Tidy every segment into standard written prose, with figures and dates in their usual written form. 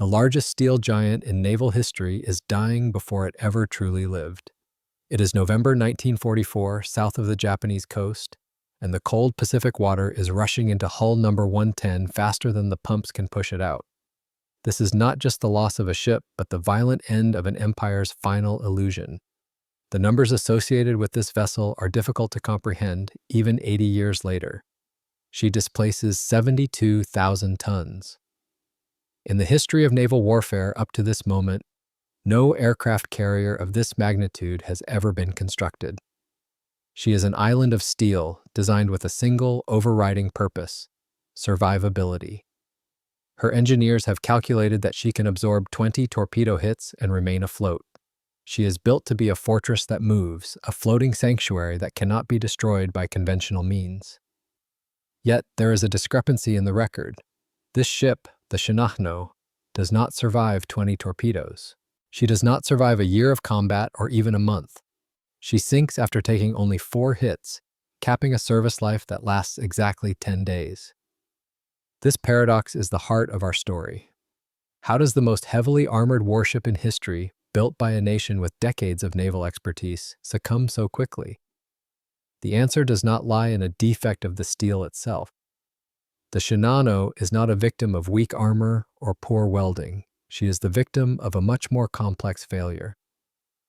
The largest steel giant in naval history is dying before it ever truly lived. It is November 1944, south of the Japanese coast, and the cold Pacific water is rushing into hull number 110 faster than the pumps can push it out. This is not just the loss of a ship, but the violent end of an empire's final illusion. The numbers associated with this vessel are difficult to comprehend, even 80 years later. She displaces 72,000 tons. In the history of naval warfare up to this moment, no aircraft carrier of this magnitude has ever been constructed. She is an island of steel designed with a single overriding purpose: survivability. Her engineers have calculated that she can absorb 20 torpedo hits and remain afloat. She is built to be a fortress that moves, a floating sanctuary that cannot be destroyed by conventional means. Yet there is a discrepancy in the record. This ship, the Shinano, does not survive 20 torpedoes. She does not survive a year of combat or even a month. She sinks after taking only 4 hits, capping a service life that lasts exactly 10 days. This paradox is the heart of our story. How does the most heavily armored warship in history, built by a nation with decades of naval expertise, succumb so quickly? The answer does not lie in a defect of the steel itself. The Shinano is not a victim of weak armor or poor welding. She is the victim of a much more complex failure.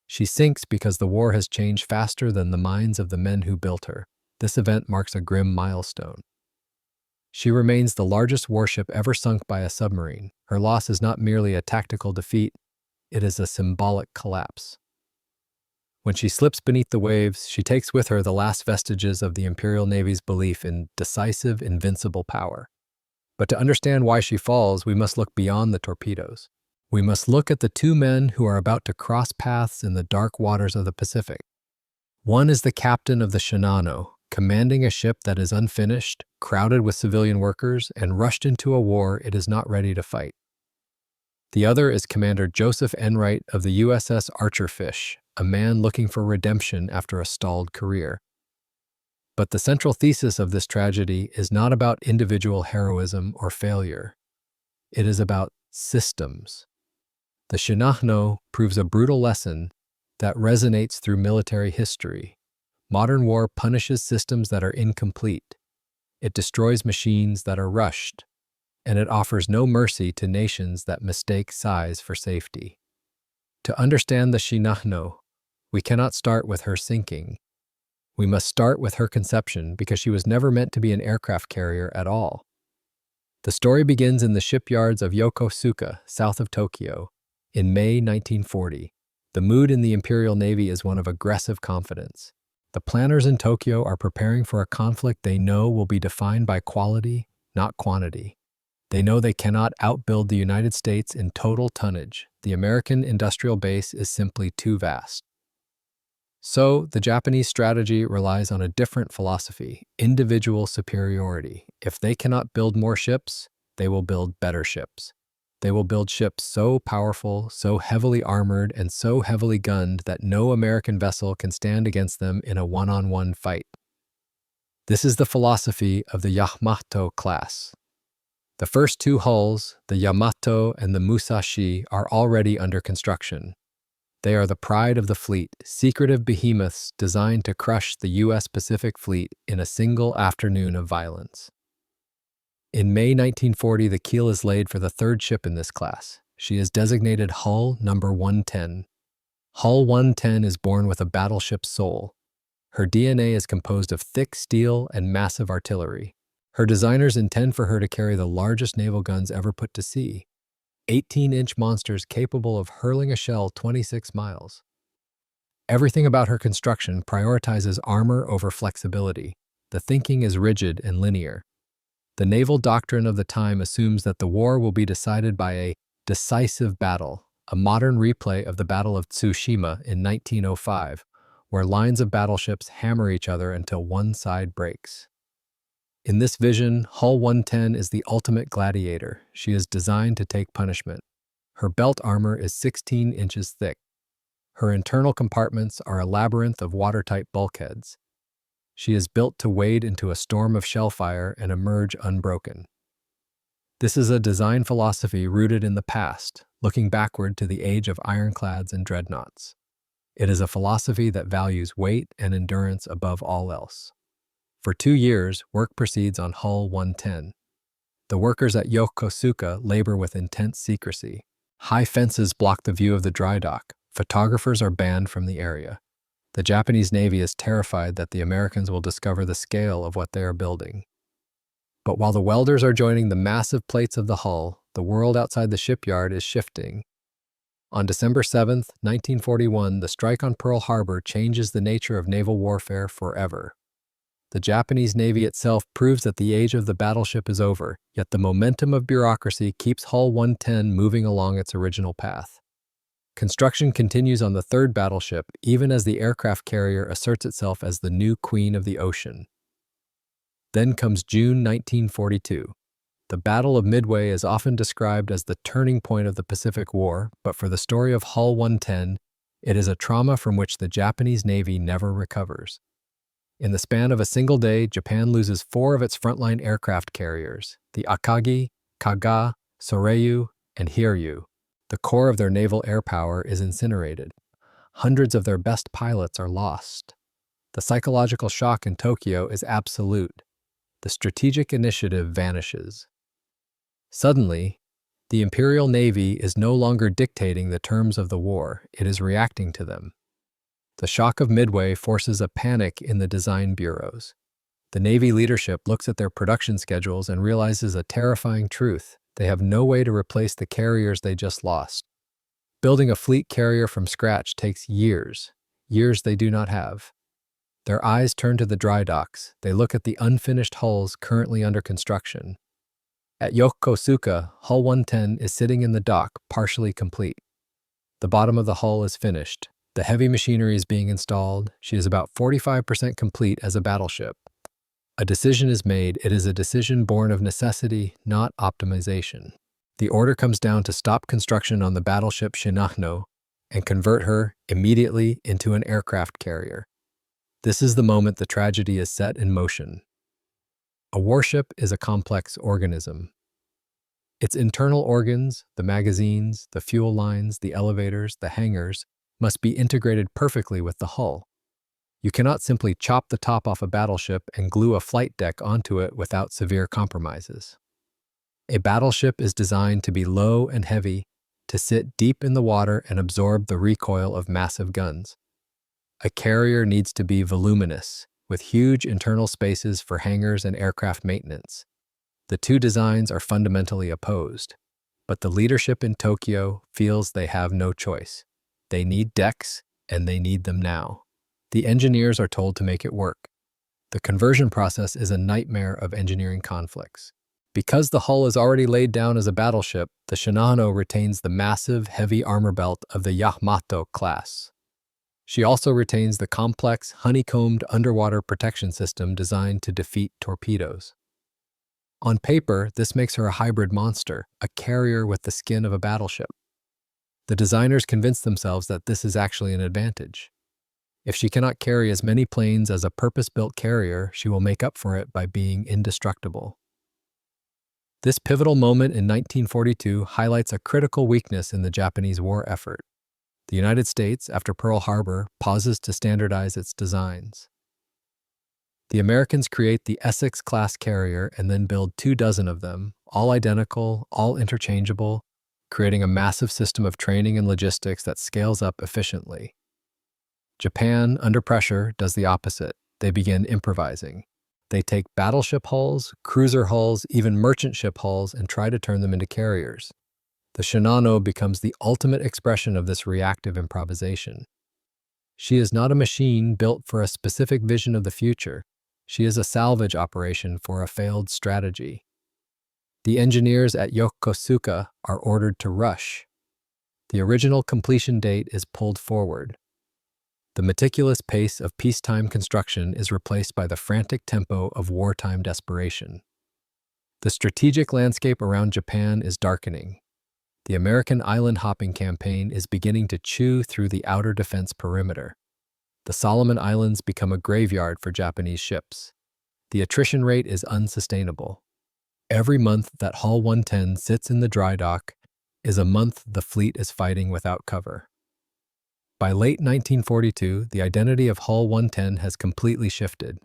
She sinks because the war has changed faster than the minds of the men who built her. This event marks a grim milestone. She remains the largest warship ever sunk by a submarine. Her loss is not merely a tactical defeat, it is a symbolic collapse. When she slips beneath the waves, she takes with her the last vestiges of the Imperial Navy's belief in decisive, invincible power. But to understand why she falls, we must look beyond the torpedoes. We must look at the 2 men who are about to cross paths in the dark waters of the Pacific. One is the captain of the Shinano, commanding a ship that is unfinished, crowded with civilian workers, and rushed into a war it is not ready to fight. The other is Commander Joseph Enright of the USS Archerfish, a man looking for redemption after a stalled career. But the central thesis of this tragedy is not about individual heroism or failure. It is about systems. The Shinano proves a brutal lesson that resonates through military history. Modern war punishes systems that are incomplete. It destroys machines that are rushed, and it offers no mercy to nations that mistake size for safety. To understand the Shinano, we cannot start with her sinking. We must start with her conception because she was never meant to be an aircraft carrier at all. The story begins in the shipyards of Yokosuka, south of Tokyo, in May 1940. The mood in the Imperial Navy is one of aggressive confidence. The planners in Tokyo are preparing for a conflict they know will be defined by quality, not quantity. They know they cannot outbuild the United States in total tonnage. The American industrial base is simply too vast. So, the Japanese strategy relies on a different philosophy: individual superiority. If they cannot build more ships, they will build better ships. They will build ships so powerful, so heavily armored, and so heavily gunned that no American vessel can stand against them in a one-on-one fight. This is the philosophy of the Yamato class. The first 2 hulls, the Yamato and the Musashi, are already under construction. They are the pride of the fleet, secretive behemoths designed to crush the U.S. Pacific Fleet in a single afternoon of violence. In May 1940, the keel is laid for the 3rd ship in this class. She is designated Hull number 110. Hull 110 is born with a battleship's soul. Her DNA is composed of thick steel and massive artillery. Her designers intend for her to carry the largest naval guns ever put to sea, 18-inch monsters capable of hurling a shell 26 miles. Everything about her construction prioritizes armor over flexibility. The thinking is rigid and linear. The naval doctrine of the time assumes that the war will be decided by a decisive battle, a modern replay of the Battle of Tsushima in 1905, where lines of battleships hammer each other until one side breaks. In this vision, Hull 110 is the ultimate gladiator. She is designed to take punishment. Her belt armor is 16 inches thick. Her internal compartments are a labyrinth of watertight bulkheads. She is built to wade into a storm of shellfire and emerge unbroken. This is a design philosophy rooted in the past, looking backward to the age of ironclads and dreadnoughts. It is a philosophy that values weight and endurance above all else. For 2 years, work proceeds on Hull 110. The workers at Yokosuka labor with intense secrecy. High fences block the view of the dry dock. Photographers are banned from the area. The Japanese Navy is terrified that the Americans will discover the scale of what they are building. But while the welders are joining the massive plates of the hull, the world outside the shipyard is shifting. On December 7, 1941, the strike on Pearl Harbor changes the nature of naval warfare forever. The Japanese Navy itself proves that the age of the battleship is over, yet the momentum of bureaucracy keeps Hull 110 moving along its original path. Construction continues on the third battleship, even as the aircraft carrier asserts itself as the new queen of the ocean. Then comes June 1942. The Battle of Midway is often described as the turning point of the Pacific War, but for the story of Hull 110, it is a trauma from which the Japanese Navy never recovers. In the span of a single day, Japan loses 4 of its frontline aircraft carriers, the Akagi, Kaga, Soryu, and Hiryu. The core of their naval air power is incinerated. Hundreds of their best pilots are lost. The psychological shock in Tokyo is absolute. The strategic initiative vanishes. Suddenly, the Imperial Navy is no longer dictating the terms of the war, it is reacting to them. The shock of Midway forces a panic in the design bureaus. The Navy leadership looks at their production schedules and realizes a terrifying truth. They have no way to replace the carriers they just lost. Building a fleet carrier from scratch takes years they do not have. Their eyes turn to the dry docks. They look at the unfinished hulls currently under construction. At Yokosuka, Hull 110 is sitting in the dock, partially complete. The bottom of the hull is finished. The heavy machinery is being installed. She is about 45% complete as a battleship. A decision is made. It is a decision born of necessity, not optimization. The order comes down to stop construction on the battleship Shinano and convert her immediately into an aircraft carrier. This is the moment the tragedy is set in motion. A warship is a complex organism. Its internal organs, the magazines, the fuel lines, the elevators, the hangars, must be integrated perfectly with the hull. You cannot simply chop the top off a battleship and glue a flight deck onto it without severe compromises. A battleship is designed to be low and heavy, to sit deep in the water and absorb the recoil of massive guns. A carrier needs to be voluminous, with huge internal spaces for hangars and aircraft maintenance. The two designs are fundamentally opposed, but the leadership in Tokyo feels they have no choice. They need decks, and they need them now. The engineers are told to make it work. The conversion process is a nightmare of engineering conflicts. Because the hull is already laid down as a battleship, the Shinano retains the massive, heavy armor belt of the Yamato class. She also retains the complex, honeycombed underwater protection system designed to defeat torpedoes. On paper, this makes her a hybrid monster, a carrier with the skin of a battleship. The designers convince themselves that this is actually an advantage. If she cannot carry as many planes as a purpose-built carrier, she will make up for it by being indestructible. This pivotal moment in 1942 highlights a critical weakness in the Japanese war effort. The United States, after Pearl Harbor, pauses to standardize its designs. The Americans create the Essex-class carrier and then build 24 of them, all identical, all interchangeable, creating a massive system of training and logistics that scales up efficiently. Japan, under pressure, does the opposite. They begin improvising. They take battleship hulls, cruiser hulls, even merchant ship hulls, and try to turn them into carriers. The Shinano becomes the ultimate expression of this reactive improvisation. She is not a machine built for a specific vision of the future. She is a salvage operation for a failed strategy. The engineers at Yokosuka are ordered to rush. The original completion date is pulled forward. The meticulous pace of peacetime construction is replaced by the frantic tempo of wartime desperation. The strategic landscape around Japan is darkening. The American island-hopping campaign is beginning to chew through the outer defense perimeter. The Solomon Islands become a graveyard for Japanese ships. The attrition rate is unsustainable. Every month that Hull 110 sits in the dry dock is a month the fleet is fighting without cover. By late 1942, the identity of Hull 110 has completely shifted.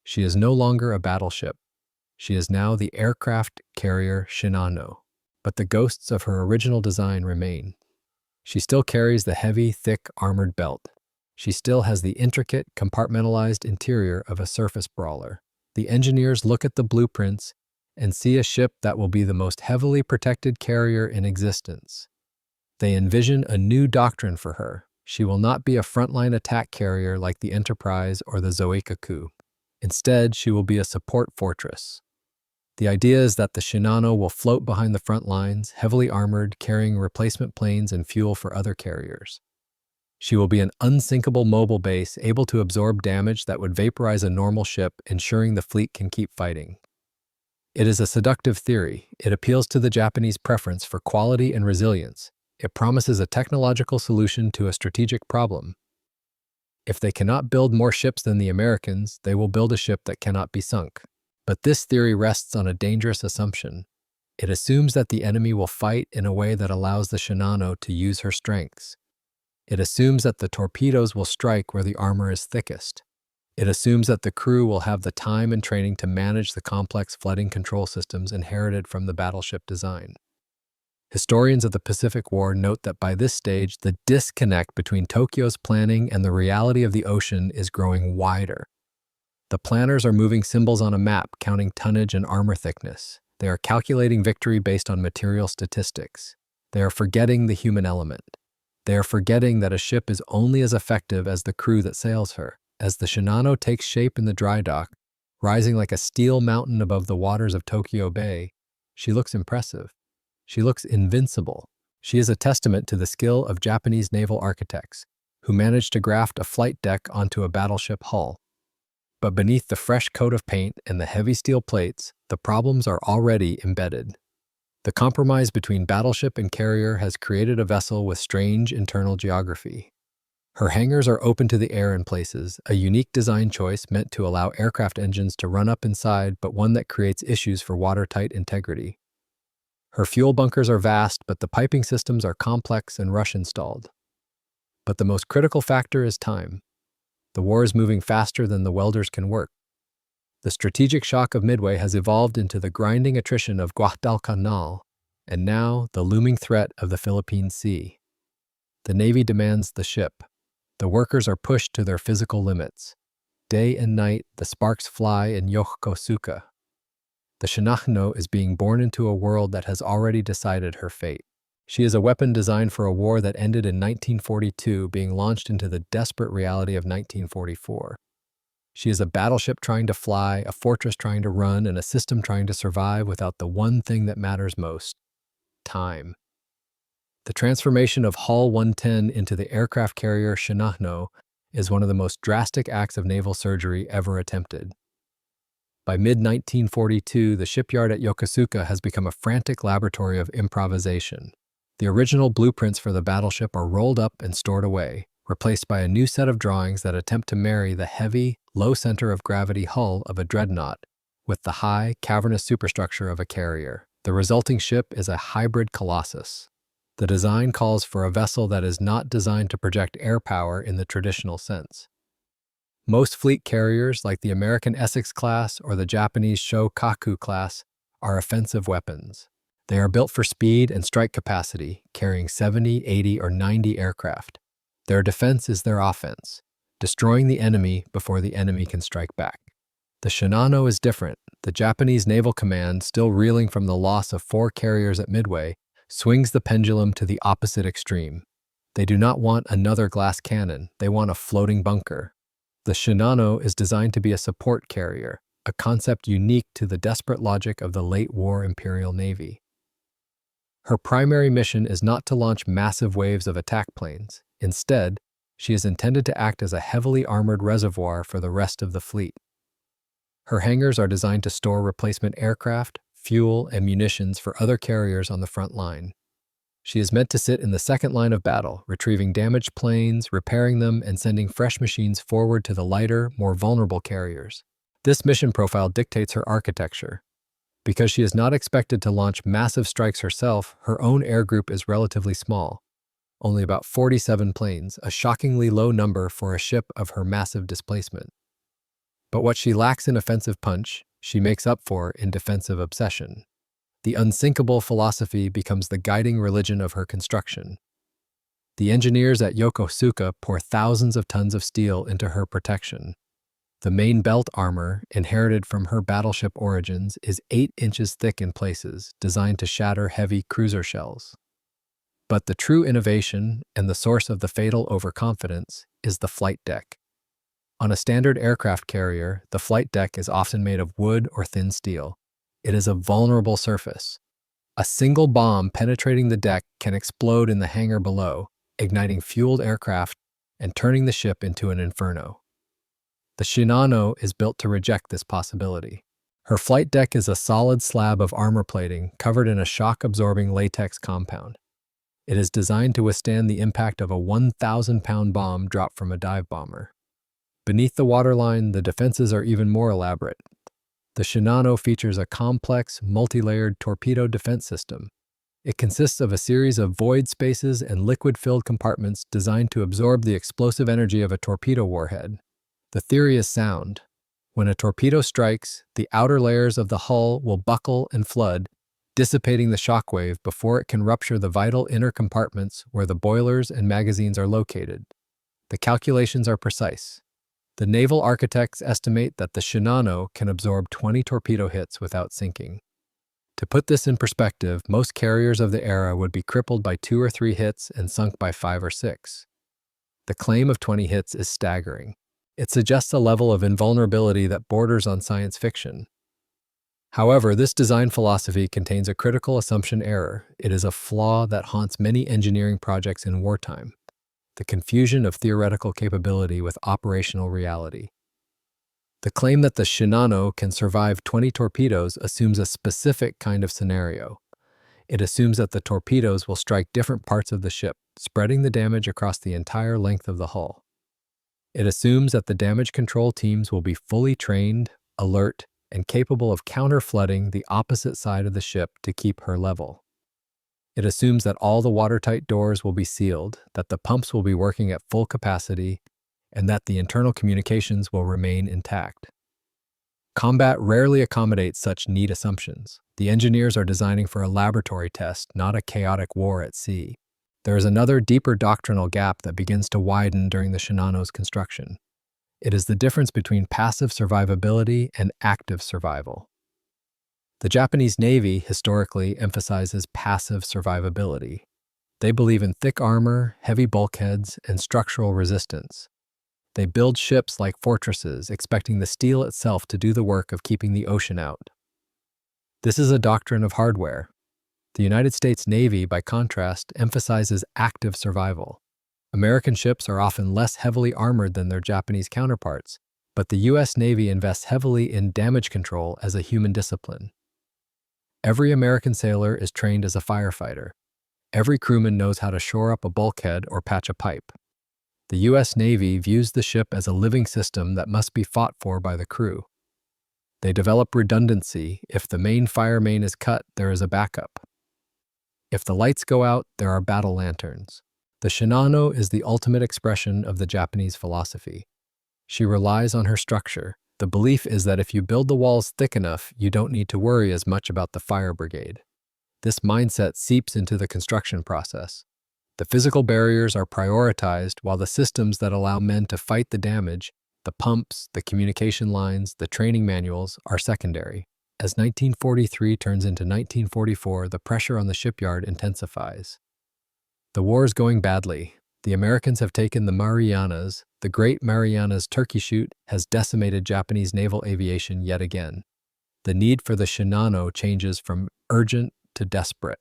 She is no longer a battleship. She is now the aircraft carrier Shinano, but the ghosts of her original design remain. She still carries the heavy, thick, armored belt. She still has the intricate, compartmentalized interior of a surface brawler. The engineers look at the blueprints and see a ship that will be the most heavily protected carrier in existence. They envision a new doctrine for her. She will not be a frontline attack carrier like the Enterprise or the Zoikaku. Instead, she will be a support fortress. The idea is that the Shinano will float behind the front lines, heavily armored, carrying replacement planes and fuel for other carriers. She will be an unsinkable mobile base able to absorb damage that would vaporize a normal ship, ensuring the fleet can keep fighting. It is a seductive theory. It appeals to the Japanese preference for quality and resilience. It promises a technological solution to a strategic problem. If they cannot build more ships than the Americans, they will build a ship that cannot be sunk. But this theory rests on a dangerous assumption. It assumes that the enemy will fight in a way that allows the Shinano to use her strengths. It assumes that the torpedoes will strike where the armor is thickest. It assumes that the crew will have the time and training to manage the complex flooding control systems inherited from the battleship design. Historians of the Pacific War note that by this stage, the disconnect between Tokyo's planning and the reality of the ocean is growing wider. The planners are moving symbols on a map, counting tonnage and armor thickness. They are calculating victory based on material statistics. They are forgetting the human element. They are forgetting that a ship is only as effective as the crew that sails her. As the Shinano takes shape in the dry dock, rising like a steel mountain above the waters of Tokyo Bay, she looks impressive. She looks invincible. She is a testament to the skill of Japanese naval architects, who managed to graft a flight deck onto a battleship hull. But beneath the fresh coat of paint and the heavy steel plates, the problems are already embedded. The compromise between battleship and carrier has created a vessel with strange internal geography. Her hangars are open to the air in places, a unique design choice meant to allow aircraft engines to run up inside, but one that creates issues for watertight integrity. Her fuel bunkers are vast, but the piping systems are complex and rush-installed. But the most critical factor is time. The war is moving faster than the welders can work. The strategic shock of Midway has evolved into the grinding attrition of Guadalcanal, and now the looming threat of the Philippine Sea. The Navy demands the ship. The workers are pushed to their physical limits. Day and night, the sparks fly in Yokosuka. The Shinano is being born into a world that has already decided her fate. She is a weapon designed for a war that ended in 1942, being launched into the desperate reality of 1944. She is a battleship trying to fly, a fortress trying to run, and a system trying to survive without the one thing that matters most: time. The transformation of Hull 110 into the aircraft carrier Shinano is one of the most drastic acts of naval surgery ever attempted. By mid-1942, the shipyard at Yokosuka has become a frantic laboratory of improvisation. The original blueprints for the battleship are rolled up and stored away, replaced by a new set of drawings that attempt to marry the heavy, low center of gravity hull of a dreadnought with the high, cavernous superstructure of a carrier. The resulting ship is a hybrid colossus. The design calls for a vessel that is not designed to project air power in the traditional sense. Most fleet carriers, like the American Essex class or the Japanese Shokaku class, are offensive weapons. They are built for speed and strike capacity, carrying 70, 80, or 90 aircraft. Their defense is their offense, destroying the enemy before the enemy can strike back. The Shinano is different. The Japanese Naval Command, still reeling from the loss of 4 carriers at Midway, swings the pendulum to the opposite extreme. They do not want another glass cannon. They want a floating bunker. The Shinano is designed to be a support carrier, a concept unique to the desperate logic of the late war Imperial Navy. Her primary mission is not to launch massive waves of attack planes. Instead, she is intended to act as a heavily armored reservoir for the rest of the fleet. Her hangars are designed to store replacement aircraft, fuel, and munitions for other carriers on the front line. She is meant to sit in the second line of battle, retrieving damaged planes, repairing them, and sending fresh machines forward to the lighter, more vulnerable carriers. This mission profile dictates her architecture. Because she is not expected to launch massive strikes herself, her own air group is relatively small, only about 47 planes, a shockingly low number for a ship of her massive displacement. But what she lacks in offensive punch, she makes up for in defensive obsession. The unsinkable philosophy becomes the guiding religion of her construction. The engineers at Yokosuka pour thousands of tons of steel into her protection. The main belt armor, inherited from her battleship origins, is 8 inches thick in places, designed to shatter heavy cruiser shells. But the true innovation, and the source of the fatal overconfidence, is the flight deck. On a standard aircraft carrier, the flight deck is often made of wood or thin steel. It is a vulnerable surface. A single bomb penetrating the deck can explode in the hangar below, igniting fueled aircraft and turning the ship into an inferno. The Shinano is built to reject this possibility. Her flight deck is a solid slab of armor plating covered in a shock-absorbing latex compound. It is designed to withstand the impact of a 1,000-pound bomb dropped from a dive bomber. Beneath the waterline, the defenses are even more elaborate. The Shinano features a complex, multi-layered torpedo defense system. It consists of a series of void spaces and liquid-filled compartments designed to absorb the explosive energy of a torpedo warhead. The theory is sound. When a torpedo strikes, the outer layers of the hull will buckle and flood, dissipating the shockwave before it can rupture the vital inner compartments where the boilers and magazines are located. The calculations are precise. The naval architects estimate that the Shinano can absorb 20 torpedo hits without sinking. To put this in perspective, most carriers of the era would be crippled by 2 or 3 hits and sunk by 5 or 6. The claim of 20 hits is staggering. It suggests a level of invulnerability that borders on science fiction. However, this design philosophy contains a critical assumption error. It is a flaw that haunts many engineering projects in wartime: the confusion of theoretical capability with operational reality. The claim that the Shinano can survive 20 torpedoes assumes a specific kind of scenario. It assumes that the torpedoes will strike different parts of the ship, spreading the damage across the entire length of the hull. It assumes that the damage control teams will be fully trained, alert, and capable of counter-flooding the opposite side of the ship to keep her level. It assumes that all the watertight doors will be sealed, that the pumps will be working at full capacity, and that the internal communications will remain intact. Combat rarely accommodates such neat assumptions. The engineers are designing for a laboratory test, not a chaotic war at sea. There is another deeper doctrinal gap that begins to widen during the Shinano's construction. It is the difference between passive survivability and active survival. The Japanese Navy historically emphasizes passive survivability. They believe in thick armor, heavy bulkheads, and structural resistance. They build ships like fortresses, expecting the steel itself to do the work of keeping the ocean out. This is a doctrine of hardware. The United States Navy, by contrast, emphasizes active survival. American ships are often less heavily armored than their Japanese counterparts, but the U.S. Navy invests heavily in damage control as a human discipline. Every American sailor is trained as a firefighter. Every crewman knows how to shore up a bulkhead or patch a pipe. The U.S. Navy views the ship as a living system that must be fought for by the crew. They develop redundancy. If the main fire main is cut, there is a backup. If the lights go out, there are battle lanterns. The Shinano is the ultimate expression of the Japanese philosophy. She relies on her structure. The belief is that if you build the walls thick enough, you don't need to worry as much about the fire brigade. This mindset seeps into the construction process. The physical barriers are prioritized, while the systems that allow men to fight the damage, the pumps, the communication lines, the training manuals, are secondary. As 1943 turns into 1944, the pressure on the shipyard intensifies. The war is going badly. The Americans have taken the Marianas. The Great Marianas Turkey Shoot has decimated Japanese naval aviation yet again. The need for the Shinano changes from urgent to desperate.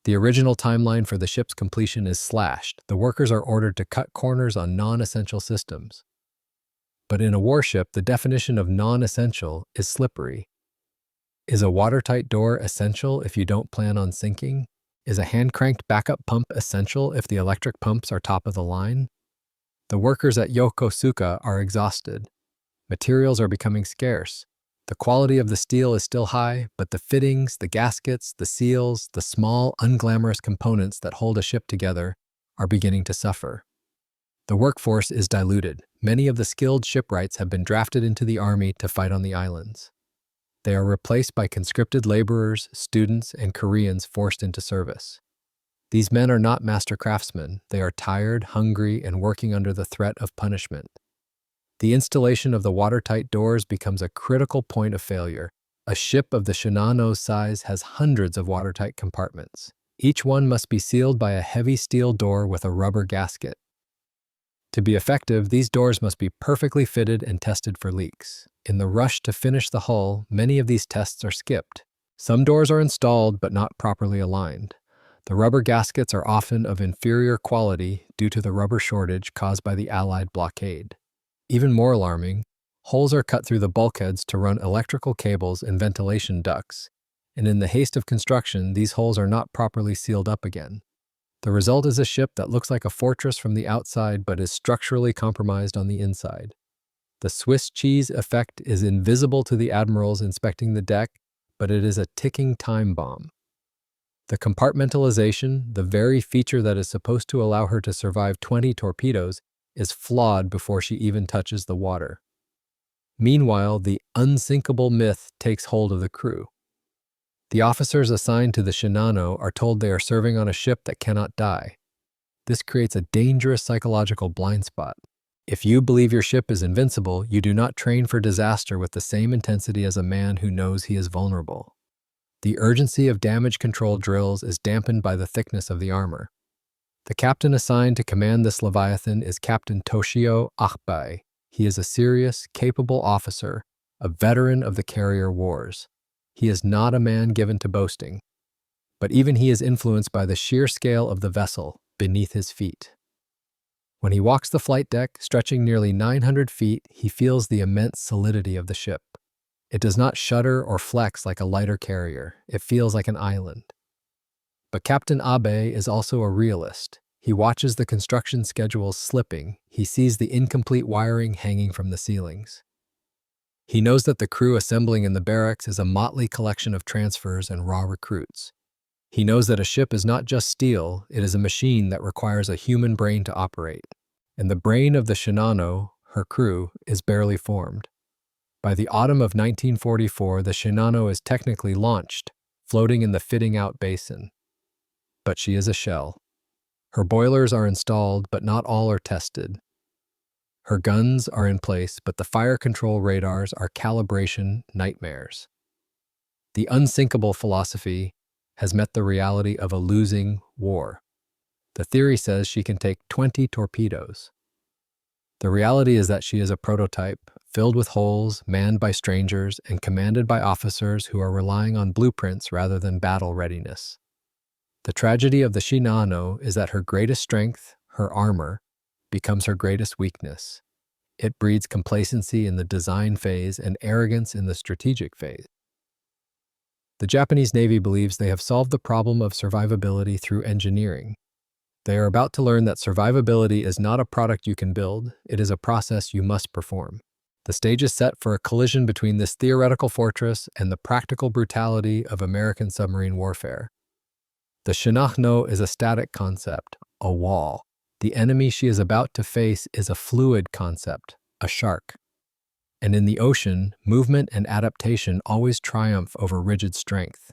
The original timeline for the ship's completion is slashed. The workers are ordered to cut corners on non-essential systems. But in a warship, the definition of non-essential is slippery. Is a watertight door essential if you don't plan on sinking? Is a hand-cranked backup pump essential if the electric pumps are top of the line? The workers at Yokosuka are exhausted. Materials are becoming scarce. The quality of the steel is still high, but the fittings, the gaskets, the seals, the small, unglamorous components that hold a ship together are beginning to suffer. The workforce is diluted. Many of the skilled shipwrights have been drafted into the army to fight on the islands. They are replaced by conscripted laborers, students, and Koreans forced into service. These men are not master craftsmen. They are tired, hungry, and working under the threat of punishment. The installation of the watertight doors becomes a critical point of failure. A ship of the Shinano's size has hundreds of watertight compartments. Each one must be sealed by a heavy steel door with a rubber gasket. To be effective, these doors must be perfectly fitted and tested for leaks. In the rush to finish the hull, many of these tests are skipped. Some doors are installed but not properly aligned. The rubber gaskets are often of inferior quality due to the rubber shortage caused by the Allied blockade. Even more alarming, holes are cut through the bulkheads to run electrical cables and ventilation ducts, and in the haste of construction, these holes are not properly sealed up again. The result is a ship that looks like a fortress from the outside but is structurally compromised on the inside. The Swiss cheese effect is invisible to the admirals inspecting the deck, but it is a ticking time bomb. The compartmentalization, the very feature that is supposed to allow her to survive 20 torpedoes, is flawed before she even touches the water. Meanwhile, the unsinkable myth takes hold of the crew. The officers assigned to the Shinano are told they are serving on a ship that cannot die. This creates a dangerous psychological blind spot. If you believe your ship is invincible, you do not train for disaster with the same intensity as a man who knows he is vulnerable. The urgency of damage control drills is dampened by the thickness of the armor. The captain assigned to command this Leviathan is Captain Toshio Achbai. He is a serious, capable officer, a veteran of the carrier wars. He is not a man given to boasting, but even he is influenced by the sheer scale of the vessel beneath his feet. When he walks the flight deck, stretching nearly 900 feet, he feels the immense solidity of the ship. It does not shudder or flex like a lighter carrier. It feels like an island. But Captain Abe is also a realist. He watches the construction schedules slipping. He sees the incomplete wiring hanging from the ceilings. He knows that the crew assembling in the barracks is a motley collection of transfers and raw recruits. He knows that a ship is not just steel, it is a machine that requires a human brain to operate. And the brain of the Shinano, her crew, is barely formed. By the autumn of 1944, the Shinano is technically launched, floating in the fitting-out basin. But she is a shell. Her boilers are installed, but not all are tested. Her guns are in place, but the fire control radars are calibration nightmares. The unsinkable philosophy has met the reality of a losing war. The theory says she can take 20 torpedoes. The reality is that she is a prototype, filled with holes, manned by strangers, and commanded by officers who are relying on blueprints rather than battle readiness. The tragedy of the Shinano is that her greatest strength, her armor, becomes her greatest weakness. It breeds complacency in the design phase and arrogance in the strategic phase. The Japanese Navy believes they have solved the problem of survivability through engineering. They are about to learn that survivability is not a product you can build, it is a process you must perform. The stage is set for a collision between this theoretical fortress and the practical brutality of American submarine warfare. The Shinano is a static concept, a wall. The enemy she is about to face is a fluid concept, a shark. And in the ocean, movement and adaptation always triumph over rigid strength.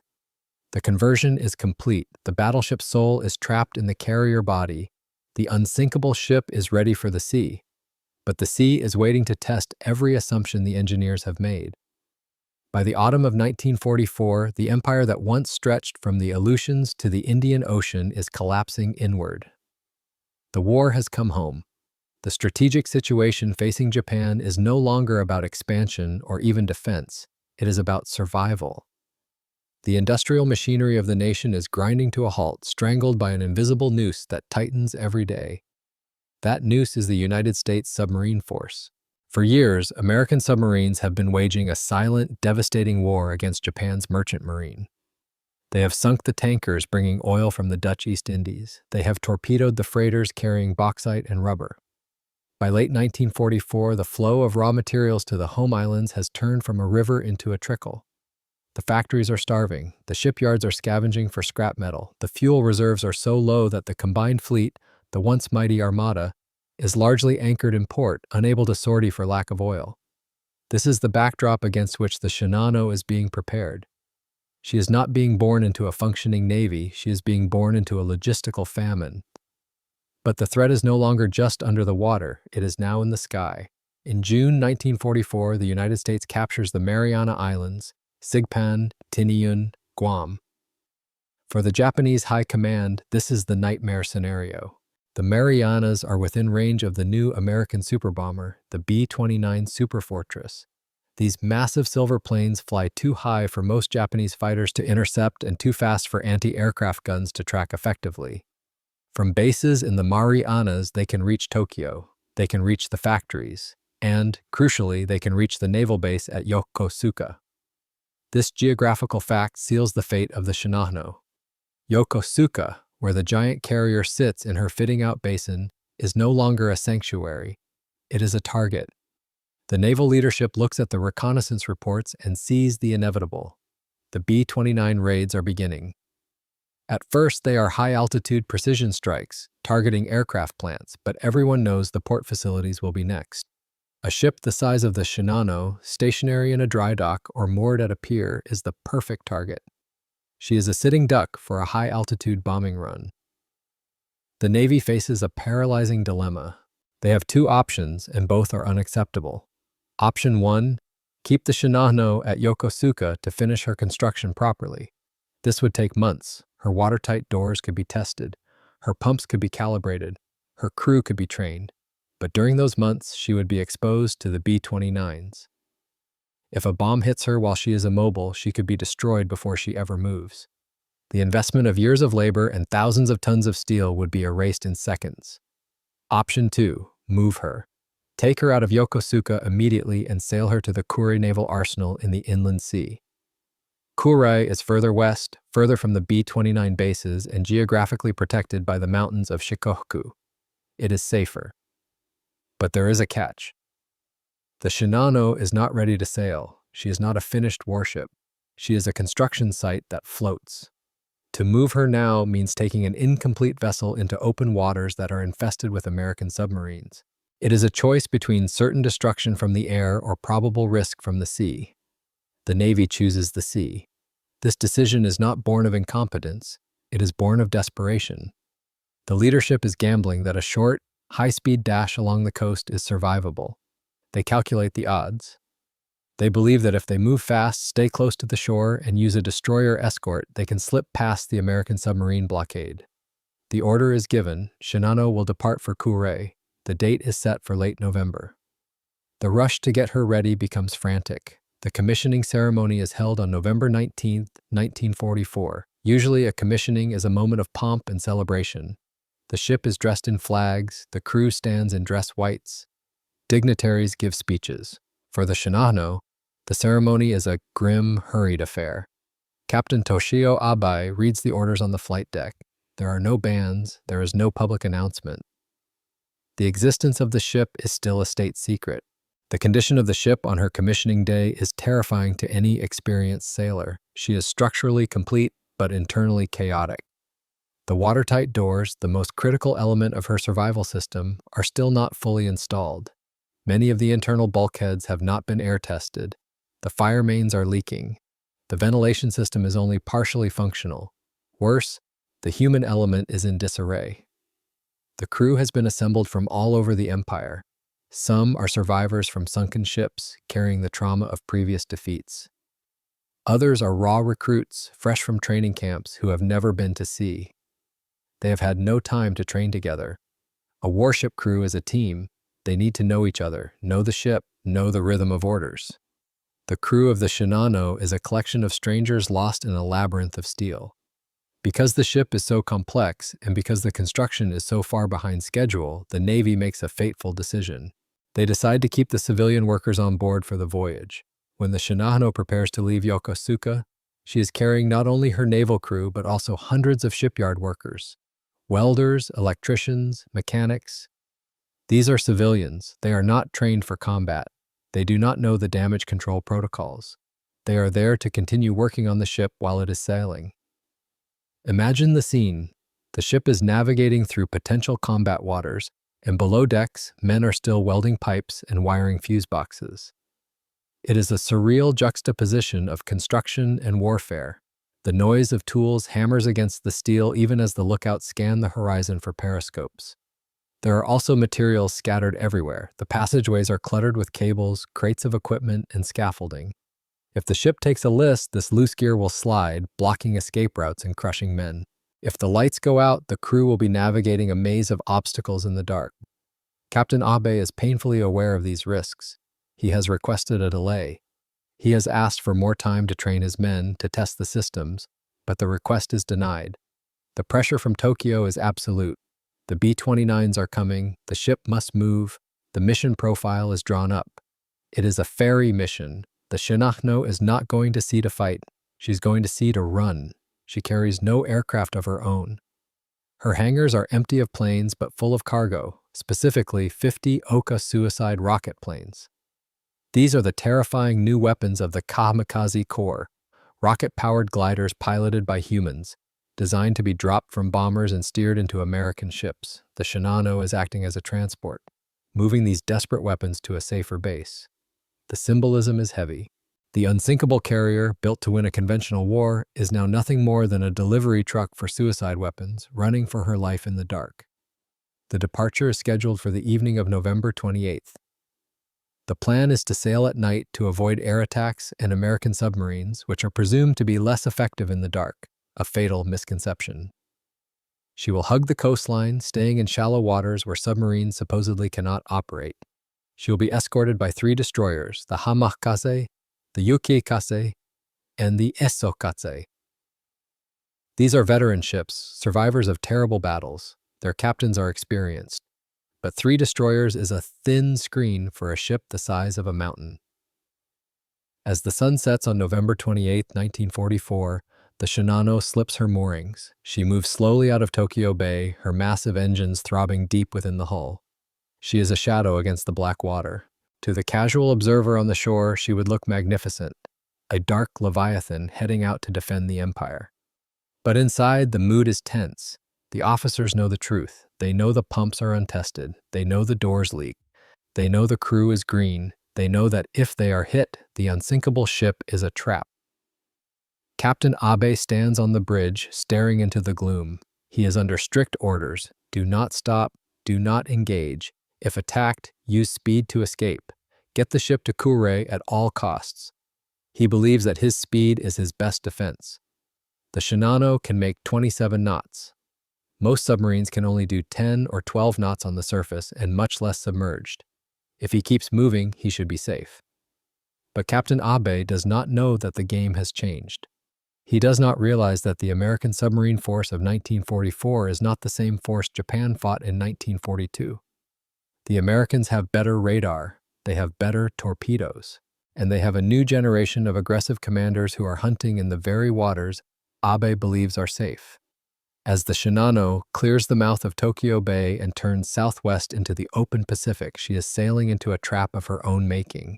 The conversion is complete. The battleship's soul is trapped in the carrier body. The unsinkable ship is ready for the sea. But the sea is waiting to test every assumption the engineers have made. By the autumn of 1944, the empire that once stretched from the Aleutians to the Indian Ocean is collapsing inward. The war has come home. The strategic situation facing Japan is no longer about expansion or even defense. It is about survival. The industrial machinery of the nation is grinding to a halt, strangled by an invisible noose that tightens every day. That noose is the United States submarine force. For years, American submarines have been waging a silent, devastating war against Japan's merchant marine. They have sunk the tankers bringing oil from the Dutch East Indies. They have torpedoed the freighters carrying bauxite and rubber. By late 1944, the flow of raw materials to the home islands has turned from a river into a trickle. The factories are starving, the shipyards are scavenging for scrap metal, the fuel reserves are so low that the combined fleet, the once mighty armada, is largely anchored in port, unable to sortie for lack of oil. This is the backdrop against which the Shinano is being prepared. She is not being born into a functioning navy, she is being born into a logistical famine. But the threat is no longer just under the water, it is now in the sky. In June 1944, the United States captures the Mariana Islands, Sigpan, Tinian, Guam. For the Japanese High Command, this is the nightmare scenario. The Marianas are within range of the new American superbomber, the B-29 Superfortress. These massive silver planes fly too high for most Japanese fighters to intercept and too fast for anti-aircraft guns to track effectively. From bases in the Marianas, they can reach Tokyo, they can reach the factories, and, crucially, they can reach the naval base at Yokosuka. This geographical fact seals the fate of the Shinano. Yokosuka, where the giant carrier sits in her fitting-out basin, is no longer a sanctuary. It is a target. The naval leadership looks at the reconnaissance reports and sees the inevitable. The B-29 raids are beginning. At first, they are high-altitude precision strikes, targeting aircraft plants, but everyone knows the port facilities will be next. A ship the size of the Shinano, stationary in a dry dock or moored at a pier, is the perfect target. She is a sitting duck for a high-altitude bombing run. The Navy faces a paralyzing dilemma. They have two options, and both are unacceptable. Option 1, keep the Shinano at Yokosuka to finish her construction properly. This would take months. Her watertight doors could be tested, her pumps could be calibrated, her crew could be trained. But during those months, she would be exposed to the B-29s. If a bomb hits her while she is immobile, she could be destroyed before she ever moves. The investment of years of labor and thousands of tons of steel would be erased in seconds. Option 2, move her. Take her out of Yokosuka immediately and sail her to the Kure Naval Arsenal in the Inland Sea. Kure is further west, further from the B-29 bases, and geographically protected by the mountains of Shikoku. It is safer. But there is a catch. The Shinano is not ready to sail. She is not a finished warship. She is a construction site that floats. To move her now means taking an incomplete vessel into open waters that are infested with American submarines. It is a choice between certain destruction from the air or probable risk from the sea. The Navy chooses the sea. This decision is not born of incompetence, it is born of desperation. The leadership is gambling that a short, high-speed dash along the coast is survivable. They calculate the odds. They believe that if they move fast, stay close to the shore, and use a destroyer escort, they can slip past the American submarine blockade. The order is given, Shinano will depart for Kure. The date is set for late November. The rush to get her ready becomes frantic. The commissioning ceremony is held on November 19, 1944. Usually, a commissioning is a moment of pomp and celebration. The ship is dressed in flags, the crew stands in dress whites. Dignitaries give speeches. For the Shinano, the ceremony is a grim, hurried affair. Captain Toshio Abai reads the orders on the flight deck. There are no bands, there is no public announcement. The existence of the ship is still a state secret. The condition of the ship on her commissioning day is terrifying to any experienced sailor. She is structurally complete, but internally chaotic. The watertight doors, the most critical element of her survival system, are still not fully installed. Many of the internal bulkheads have not been air tested. The fire mains are leaking. The ventilation system is only partially functional. Worse, the human element is in disarray. The crew has been assembled from all over the empire. Some are survivors from sunken ships, carrying the trauma of previous defeats. Others are raw recruits, fresh from training camps, who have never been to sea. They have had no time to train together. A warship crew is a team. They need to know each other, know the ship, know the rhythm of orders. The crew of the Shinano is a collection of strangers lost in a labyrinth of steel. Because the ship is so complex, and because the construction is so far behind schedule, the Navy makes a fateful decision. They decide to keep the civilian workers on board for the voyage. When the Shinano prepares to leave Yokosuka, she is carrying not only her naval crew, but also hundreds of shipyard workers. Welders, electricians, mechanics. These are civilians. They are not trained for combat. They do not know the damage control protocols. They are there to continue working on the ship while it is sailing. Imagine the scene. The ship is navigating through potential combat waters, and below decks, men are still welding pipes and wiring fuse boxes. It is a surreal juxtaposition of construction and warfare. The noise of tools hammers against the steel even as the lookouts scan the horizon for periscopes. There are also materials scattered everywhere. The passageways are cluttered with cables, crates of equipment, and scaffolding. If the ship takes a list, this loose gear will slide, blocking escape routes and crushing men. If the lights go out, the crew will be navigating a maze of obstacles in the dark. Captain Abe is painfully aware of these risks. He has requested a delay. He has asked for more time to train his men to test the systems, but the request is denied. The pressure from Tokyo is absolute. The B-29s are coming, the ship must move, the mission profile is drawn up. It is a ferry mission. The Shinano is not going to sea to fight. She's going to sea to run. She carries no aircraft of her own. Her hangars are empty of planes but full of cargo, specifically 50 Oka suicide rocket planes. These are the terrifying new weapons of the Kamikaze Corps, rocket-powered gliders piloted by humans, designed to be dropped from bombers and steered into American ships. The Shinano is acting as a transport, moving these desperate weapons to a safer base. The symbolism is heavy. The unsinkable carrier, built to win a conventional war, is now nothing more than a delivery truck for suicide weapons, running for her life in the dark. The departure is scheduled for the evening of November 28th. The plan is to sail at night to avoid air attacks and American submarines, which are presumed to be less effective in the dark, a fatal misconception. She will hug the coastline, staying in shallow waters where submarines supposedly cannot operate. She will be escorted by 3 destroyers, the Hamakaze, the Yukikaze, and the Esokatse. These are veteran ships, survivors of terrible battles. Their captains are experienced. But 3 destroyers is a thin screen for a ship the size of a mountain. As the sun sets on November 28, 1944, the Shinano slips her moorings. She moves slowly out of Tokyo Bay, her massive engines throbbing deep within the hull. She is a shadow against the black water. To the casual observer on the shore, she would look magnificent, a dark leviathan heading out to defend the empire. But inside, the mood is tense. The officers know the truth. They know the pumps are untested. They know the doors leak. They know the crew is green. They know that if they are hit, the unsinkable ship is a trap. Captain Abe stands on the bridge, staring into the gloom. He is under strict orders. Do not stop. Do not engage. If attacked, use speed to escape. Get the ship to Kure at all costs. He believes that his speed is his best defense. The Shinano can make 27 knots. Most submarines can only do 10 or 12 knots on the surface and much less submerged. If he keeps moving, he should be safe. But Captain Abe does not know that the game has changed. He does not realize that the American submarine force of 1944 is not the same force Japan fought in 1942. The Americans have better radar, they have better torpedoes, and they have a new generation of aggressive commanders who are hunting in the very waters Abe believes are safe. As the Shinano clears the mouth of Tokyo Bay and turns southwest into the open Pacific, she is sailing into a trap of her own making.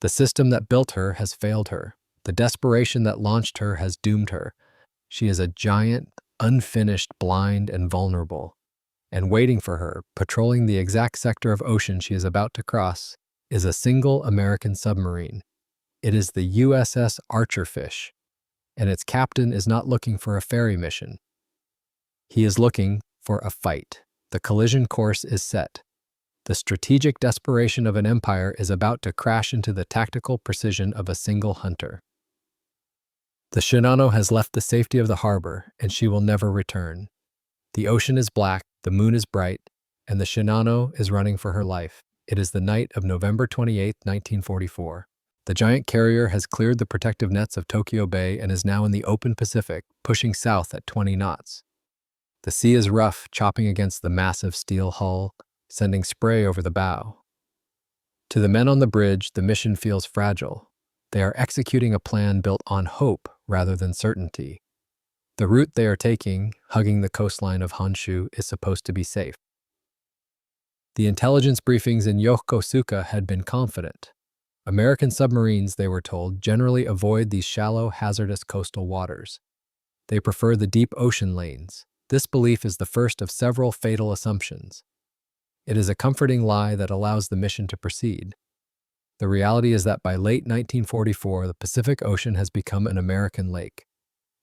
The system that built her has failed her. The desperation that launched her has doomed her. She is a giant, unfinished, blind, and vulnerable. And waiting for her, patrolling the exact sector of ocean she is about to cross, is a single American submarine. It is the USS Archerfish, and its captain is not looking for a ferry mission. He is looking for a fight. The collision course is set. The strategic desperation of an empire is about to crash into the tactical precision of a single hunter. The Shinano has left the safety of the harbor, and she will never return. The ocean is black, the moon is bright, and the Shinano is running for her life. It is the night of November 28, 1944. The giant carrier has cleared the protective nets of Tokyo Bay and is now in the open Pacific, pushing south at 20 knots. The sea is rough, chopping against the massive steel hull, sending spray over the bow. To the men on the bridge, the mission feels fragile. They are executing a plan built on hope rather than certainty. The route they are taking, hugging the coastline of Honshu, is supposed to be safe. The intelligence briefings in Yokosuka had been confident. American submarines, they were told, generally avoid these shallow, hazardous coastal waters. They prefer the deep ocean lanes. This belief is the first of several fatal assumptions. It is a comforting lie that allows the mission to proceed. The reality is that by late 1944, the Pacific Ocean has become an American lake.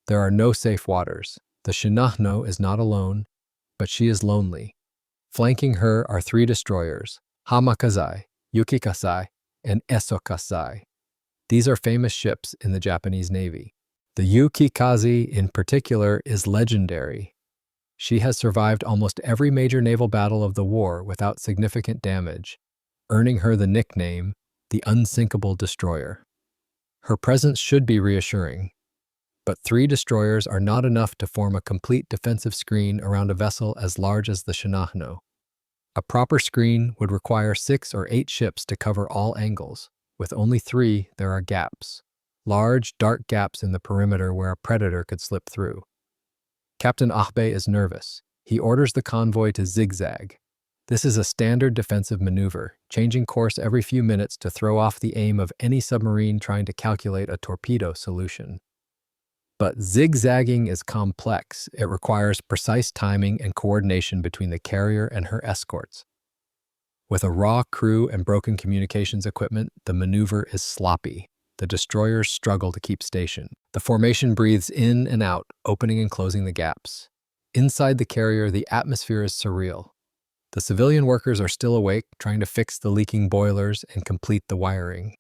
There are no safe waters. The Shinano is not alone, but she is lonely. Flanking her are 3 destroyers, Hamakazai, Yukikasai, and Esokasai. These are famous ships in the Japanese Navy. The Yukikaze, in particular, is legendary. She has survived almost every major naval battle of the war without significant damage, earning her the nickname, the Unsinkable Destroyer. Her presence should be reassuring, but 3 destroyers are not enough to form a complete defensive screen around a vessel as large as the Shinano. A proper screen would require 6 or 8 ships to cover all angles. With only 3, there are gaps. Large, dark gaps in the perimeter where a predator could slip through. Captain Abe is nervous. He orders the convoy to zigzag. This is a standard defensive maneuver, changing course every few minutes to throw off the aim of any submarine trying to calculate a torpedo solution. But zigzagging is complex. It requires precise timing and coordination between the carrier and her escorts. With a raw crew and broken communications equipment, the maneuver is sloppy. The destroyers struggle to keep station. The formation breathes in and out, opening and closing the gaps. Inside the carrier, the atmosphere is surreal. The civilian workers are still awake, trying to fix the leaking boilers and complete the wiring.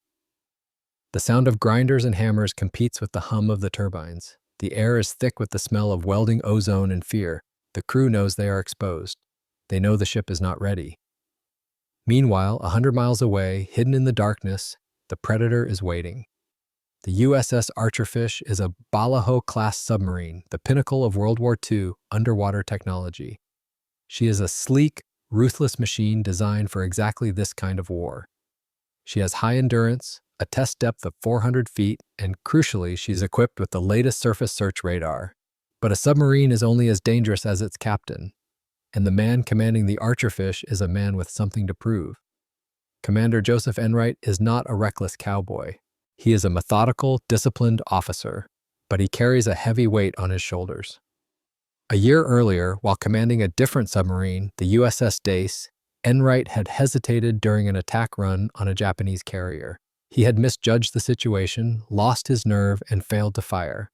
The sound of grinders and hammers competes with the hum of the turbines. The air is thick with the smell of welding ozone and fear. The crew knows they are exposed. They know the ship is not ready. Meanwhile, 100 miles away, hidden in the darkness, the predator is waiting. The USS Archerfish is a Balajo-class submarine, the pinnacle of World War II underwater technology. She is a sleek, ruthless machine designed for exactly this kind of war. She has high endurance, a test depth of 400 feet, and crucially, she's equipped with the latest surface search radar. But a submarine is only as dangerous as its captain, and the man commanding the Archerfish is a man with something to prove. Commander Joseph Enright is not a reckless cowboy. He is a methodical, disciplined officer, but he carries a heavy weight on his shoulders. A year earlier, while commanding a different submarine, the USS Dace, Enright had hesitated during an attack run on a Japanese carrier. He had misjudged the situation, lost his nerve, and failed to fire.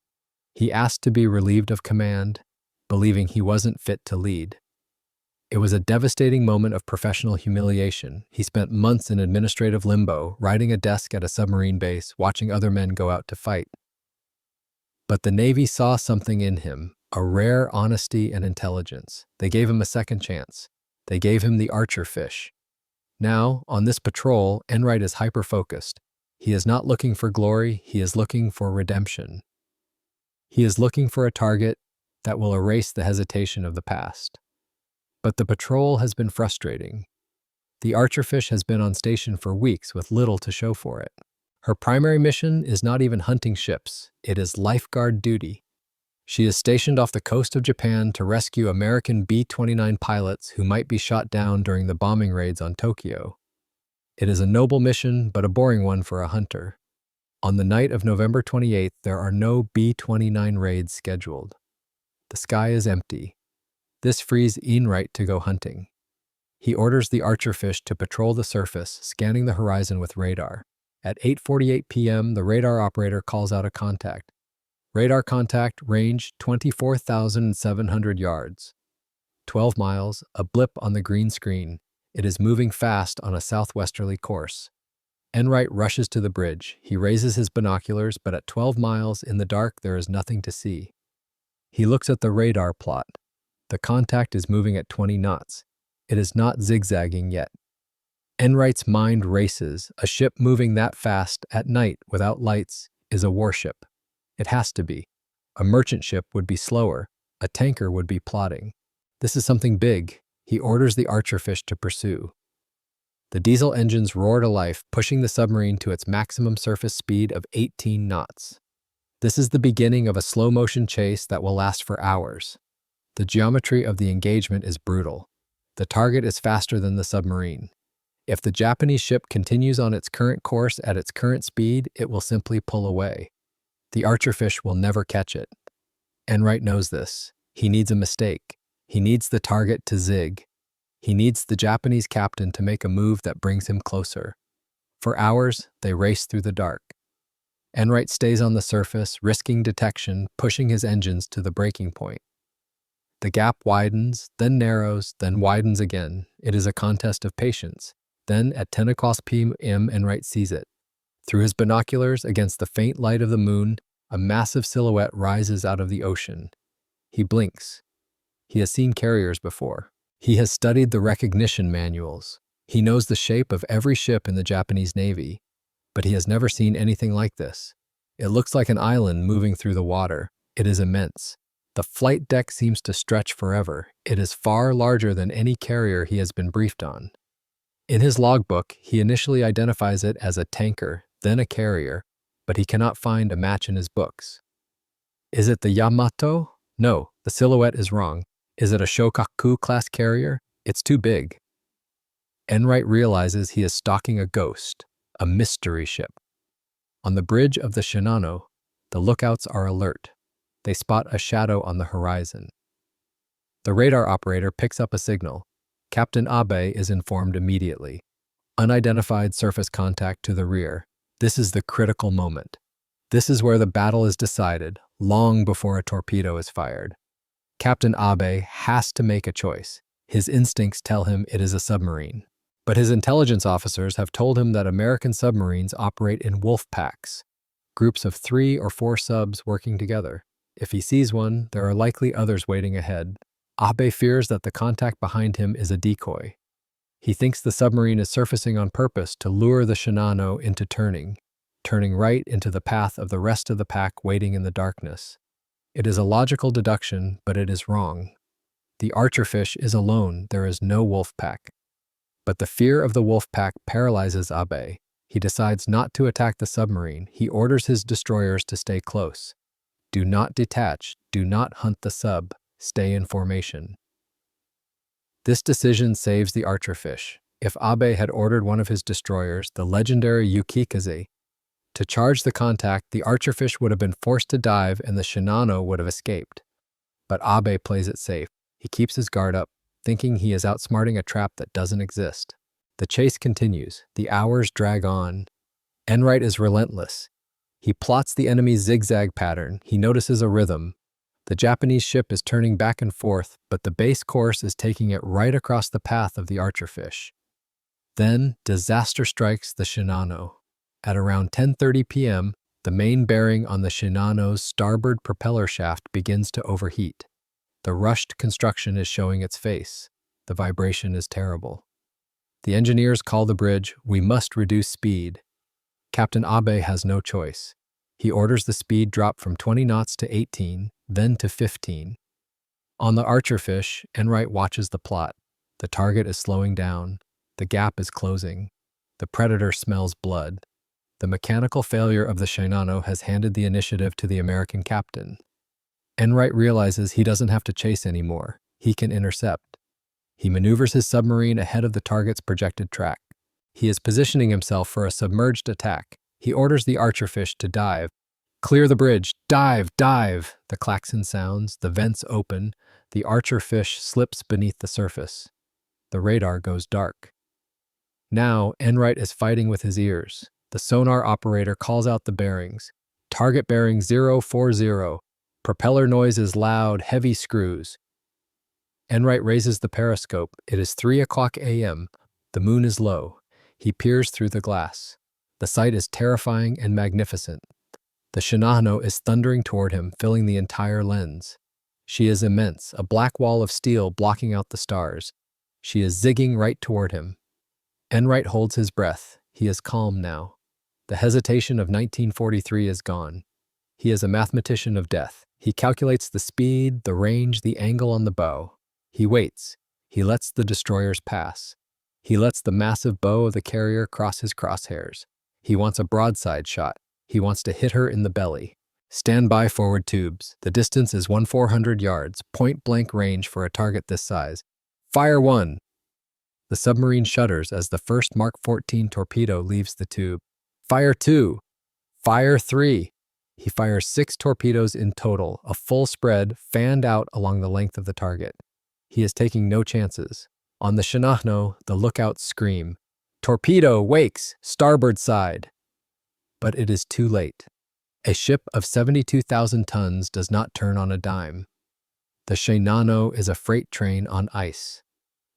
He asked to be relieved of command, believing he wasn't fit to lead. It was a devastating moment of professional humiliation. He spent months in administrative limbo, riding a desk at a submarine base, watching other men go out to fight. But the Navy saw something in him, a rare honesty and intelligence. They gave him a second chance. They gave him the Archerfish. Now, on this patrol, Enright is hyper-focused. He is not looking for glory, he is looking for redemption. He is looking for a target that will erase the hesitation of the past. But the patrol has been frustrating. The Archerfish has been on station for weeks with little to show for it. Her primary mission is not even hunting ships, it is lifeguard duty. She is stationed off the coast of Japan to rescue American B-29 pilots who might be shot down during the bombing raids on Tokyo. It is a noble mission, but a boring one for a hunter. On the night of November 28th, there are no B-29 raids scheduled. The sky is empty. This frees Enright to go hunting. He orders the Archerfish to patrol the surface, scanning the horizon with radar. At 8:48 p.m., the radar operator calls out a contact. Radar contact, range 24,700 yards. 12 miles, a blip on the green screen. It is moving fast on a southwesterly course. Enright rushes to the bridge. He raises his binoculars, but at 12 miles in the dark, there is nothing to see. He looks at the radar plot. The contact is moving at 20 knots. It is not zigzagging yet. Enright's mind races. A ship moving that fast at night without lights is a warship. It has to be. A merchant ship would be slower. A tanker would be plodding. This is something big. He orders the Archerfish to pursue. The diesel engines roar to life, pushing the submarine to its maximum surface speed of 18 knots. This is the beginning of a slow-motion chase that will last for hours. The geometry of the engagement is brutal. The target is faster than the submarine. If the Japanese ship continues on its current course at its current speed, it will simply pull away. The Archerfish will never catch it. Enright knows this. He needs a mistake. He needs the target to zig. He needs the Japanese captain to make a move that brings him closer. For hours, they race through the dark. Enright stays on the surface, risking detection, pushing his engines to the breaking point. The gap widens, then narrows, then widens again. It is a contest of patience. Then, at 10 o'clock p.m., Enright sees it. Through his binoculars, against the faint light of the moon, a massive silhouette rises out of the ocean. He blinks. He has seen carriers before. He has studied the recognition manuals. He knows the shape of every ship in the Japanese Navy, but he has never seen anything like this. It looks like an island moving through the water. It is immense. The flight deck seems to stretch forever. It is far larger than any carrier he has been briefed on. In his logbook, he initially identifies it as a tanker, then a carrier, but he cannot find a match in his books. Is it the Yamato? No, the silhouette is wrong. Is it a Shokaku-class carrier? It's too big. Enright realizes he is stalking a ghost, a mystery ship. On the bridge of the Shinano, the lookouts are alert. They spot a shadow on the horizon. The radar operator picks up a signal. Captain Abe is informed immediately. Unidentified surface contact to the rear. This is the critical moment. This is where the battle is decided, long before a torpedo is fired. Captain Abe has to make a choice. His instincts tell him it is a submarine. But his intelligence officers have told him that American submarines operate in wolf packs, groups of 3 or 4 subs working together. If he sees one, there are likely others waiting ahead. Abe fears that the contact behind him is a decoy. He thinks the submarine is surfacing on purpose to lure the Shinano into turning right into the path of the rest of the pack waiting in the darkness. It is a logical deduction, but it is wrong. The Archerfish is alone. There is no wolf pack. But the fear of the wolf pack paralyzes Abe. He decides not to attack the submarine. He orders his destroyers to stay close. Do not detach. Do not hunt the sub. Stay in formation. This decision saves the Archerfish. If Abe had ordered one of his destroyers, the legendary Yukikaze, to charge the contact, the Archerfish would have been forced to dive and the Shinano would have escaped. But Abe plays it safe. He keeps his guard up, thinking he is outsmarting a trap that doesn't exist. The chase continues. The hours drag on. Enright is relentless. He plots the enemy's zigzag pattern. He notices a rhythm. The Japanese ship is turning back and forth, but the base course is taking it right across the path of the Archerfish. Then, disaster strikes the Shinano. At around 10:30 p.m., the main bearing on the Shinano's starboard propeller shaft begins to overheat. The rushed construction is showing its face. The vibration is terrible. The engineers call the bridge. We must reduce speed. Captain Abe has no choice. He orders the speed drop from 20 knots to 18, then to 15. On the Archerfish, Enright watches the plot. The target is slowing down. The gap is closing. The predator smells blood. The mechanical failure of the Shinano has handed the initiative to the American captain. Enright realizes he doesn't have to chase anymore. He can intercept. He maneuvers his submarine ahead of the target's projected track. He is positioning himself for a submerged attack. He orders the Archerfish to dive. Clear the bridge! Dive! Dive! The klaxon sounds, the vents open, the Archerfish slips beneath the surface. The radar goes dark. Now, Enright is fighting with his ears. The sonar operator calls out the bearings. Target bearing 040. Propeller noise is loud, heavy screws. Enright raises the periscope. It is 3 o'clock a.m. The moon is low. He peers through the glass. The sight is terrifying and magnificent. The Shinano is thundering toward him, filling the entire lens. She is immense, a black wall of steel blocking out the stars. She is zigging right toward him. Enright holds his breath. He is calm now. The hesitation of 1943 is gone. He is a mathematician of death. He calculates the speed, the range, the angle on the bow. He waits. He lets the destroyers pass. He lets the massive bow of the carrier cross his crosshairs. He wants a broadside shot. He wants to hit her in the belly. Stand by forward tubes. The distance is 400 yards, point-blank range for a target this size. Fire 1. The submarine shudders as the first Mark 14 torpedo leaves the tube. Fire 2! Fire 3! He fires 6 torpedoes in total, a full spread, fanned out along the length of the target. He is taking no chances. On the Shinano, the lookouts scream, "Torpedo, wakes, starboard side!" But it is too late. A ship of 72,000 tons does not turn on a dime. The Shinano is a freight train on ice.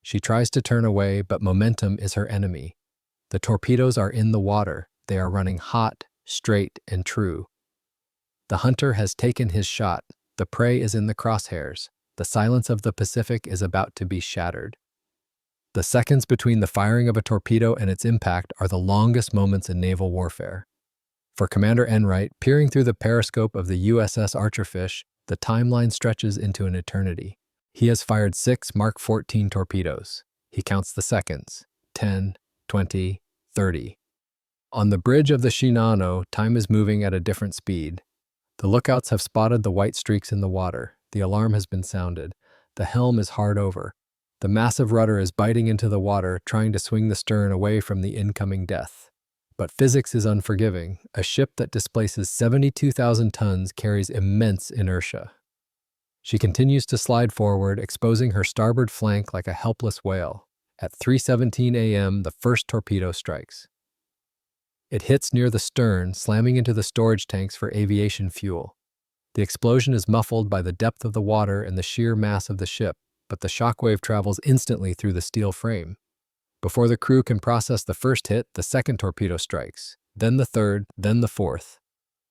She tries to turn away, but momentum is her enemy. The torpedoes are in the water. They are running hot, straight, and true. The hunter has taken his shot. The prey is in the crosshairs. The silence of the Pacific is about to be shattered. The seconds between the firing of a torpedo and its impact are the longest moments in naval warfare. For Commander Enright, peering through the periscope of the USS Archerfish, the timeline stretches into an eternity. He has fired 6 Mark 14 torpedoes. He counts the seconds: 10, 20, 30. On the bridge of the Shinano, time is moving at a different speed. The lookouts have spotted the white streaks in the water. The alarm has been sounded. The helm is hard over. The massive rudder is biting into the water, trying to swing the stern away from the incoming death. But physics is unforgiving. A ship that displaces 72,000 tons carries immense inertia. She continues to slide forward, exposing her starboard flank like a helpless whale. At 3:17 a.m., the first torpedo strikes. It hits near the stern, slamming into the storage tanks for aviation fuel. The explosion is muffled by the depth of the water and the sheer mass of the ship, but the shockwave travels instantly through the steel frame. Before the crew can process the first hit, the second torpedo strikes, then the third, then the fourth.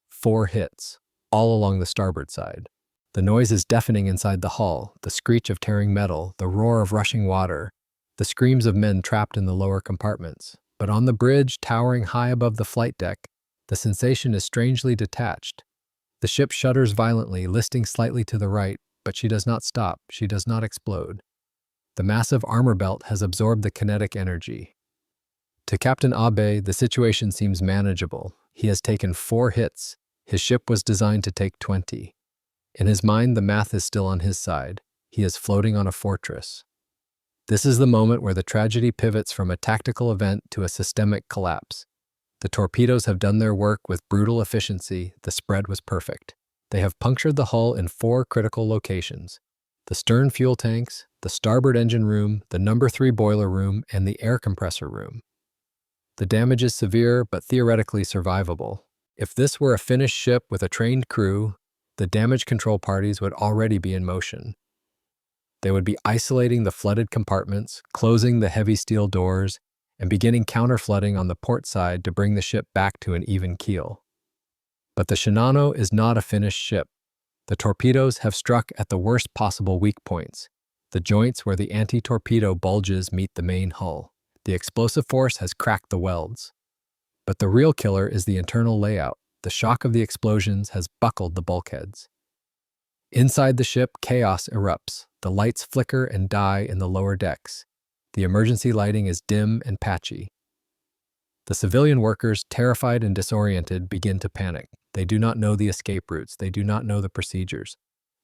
4 hits, all along the starboard side. The noise is deafening inside the hull, the screech of tearing metal, the roar of rushing water, the screams of men trapped in the lower compartments. But on the bridge, towering high above the flight deck, the sensation is strangely detached. The ship shudders violently, listing slightly to the right, but she does not stop, she does not explode. The massive armor belt has absorbed the kinetic energy. To Captain Abe, the situation seems manageable. He has taken 4 hits. His ship was designed to take 20. In his mind, the math is still on his side. He is floating on a fortress. This is the moment where the tragedy pivots from a tactical event to a systemic collapse. The torpedoes have done their work with brutal efficiency. The spread was perfect. They have punctured the hull in 4 critical locations: the stern fuel tanks, the starboard engine room, the number 3 boiler room, and the air compressor room. The damage is severe, but theoretically survivable. If this were a finished ship with a trained crew, the damage control parties would already be in motion. They would be isolating the flooded compartments, closing the heavy steel doors, and beginning counterflooding on the port side to bring the ship back to an even keel. But the Shinano is not a finished ship. The torpedoes have struck at the worst possible weak points, the joints where the anti-torpedo bulges meet the main hull. The explosive force has cracked the welds. But the real killer is the internal layout. The shock of the explosions has buckled the bulkheads. Inside the ship, chaos erupts. The lights flicker and die in the lower decks. The emergency lighting is dim and patchy. The civilian workers, terrified and disoriented, begin to panic. They do not know the escape routes. They do not know the procedures.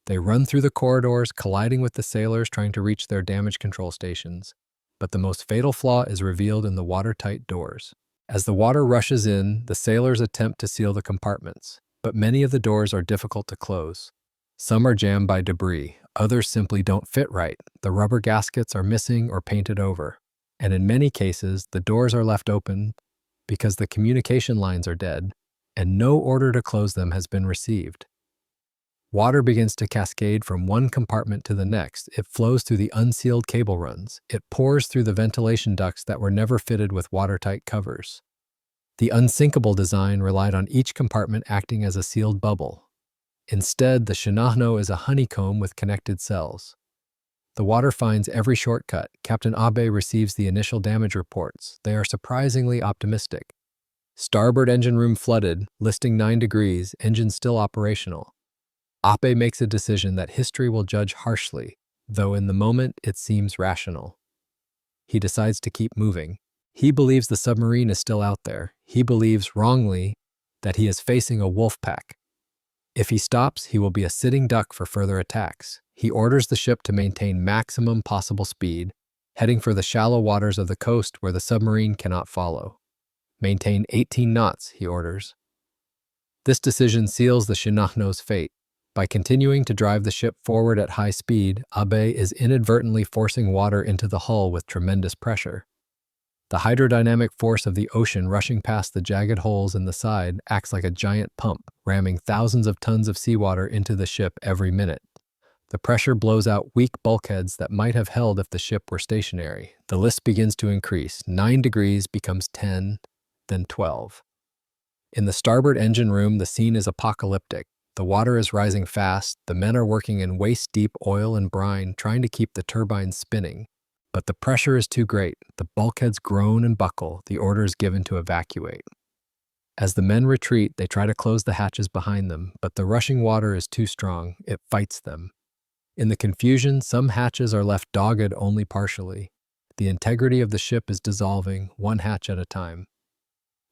They run through the corridors, colliding with the sailors trying to reach their damage control stations. But the most fatal flaw is revealed in the watertight doors. As the water rushes in, the sailors attempt to seal the compartments, but many of the doors are difficult to close. Some are jammed by debris, others simply don't fit right. The rubber gaskets are missing or painted over. And in many cases, the doors are left open because the communication lines are dead, and no order to close them has been received. Water begins to cascade from one compartment to the next. It flows through the unsealed cable runs. It pours through the ventilation ducts that were never fitted with watertight covers. The unsinkable design relied on each compartment acting as a sealed bubble. Instead, the Shinano is a honeycomb with connected cells. The water finds every shortcut. Captain Abe receives the initial damage reports. They are surprisingly optimistic. Starboard engine room flooded, listing 9 degrees, engine still operational. Abe makes a decision that history will judge harshly, though in the moment it seems rational. He decides to keep moving. He believes the submarine is still out there. He believes, wrongly, that he is facing a wolf pack. If he stops, he will be a sitting duck for further attacks. He orders the ship to maintain maximum possible speed. heading for the shallow waters of the coast where the submarine cannot follow. Maintain 18 knots, he orders. This decision seals the Shinano's fate. By continuing to drive the ship forward at high speed, Abe is inadvertently forcing water into the hull with tremendous pressure. The hydrodynamic force of the ocean rushing past the jagged holes in the side acts like a giant pump, ramming thousands of tons of seawater into the ship every minute. The pressure blows out weak bulkheads that might have held if the ship were stationary. The list begins to increase. 9 degrees becomes 10, then 12. In the starboard engine room, the scene is apocalyptic. The water is rising fast. The men are working in waist-deep oil and brine, trying to keep the turbines spinning. But the pressure is too great. The bulkheads groan and buckle. The order is given to evacuate. As the men retreat, they try to close the hatches behind them, but the rushing water is too strong. It fights them. In the confusion, some hatches are left dogged only partially. The integrity of the ship is dissolving, one hatch at a time.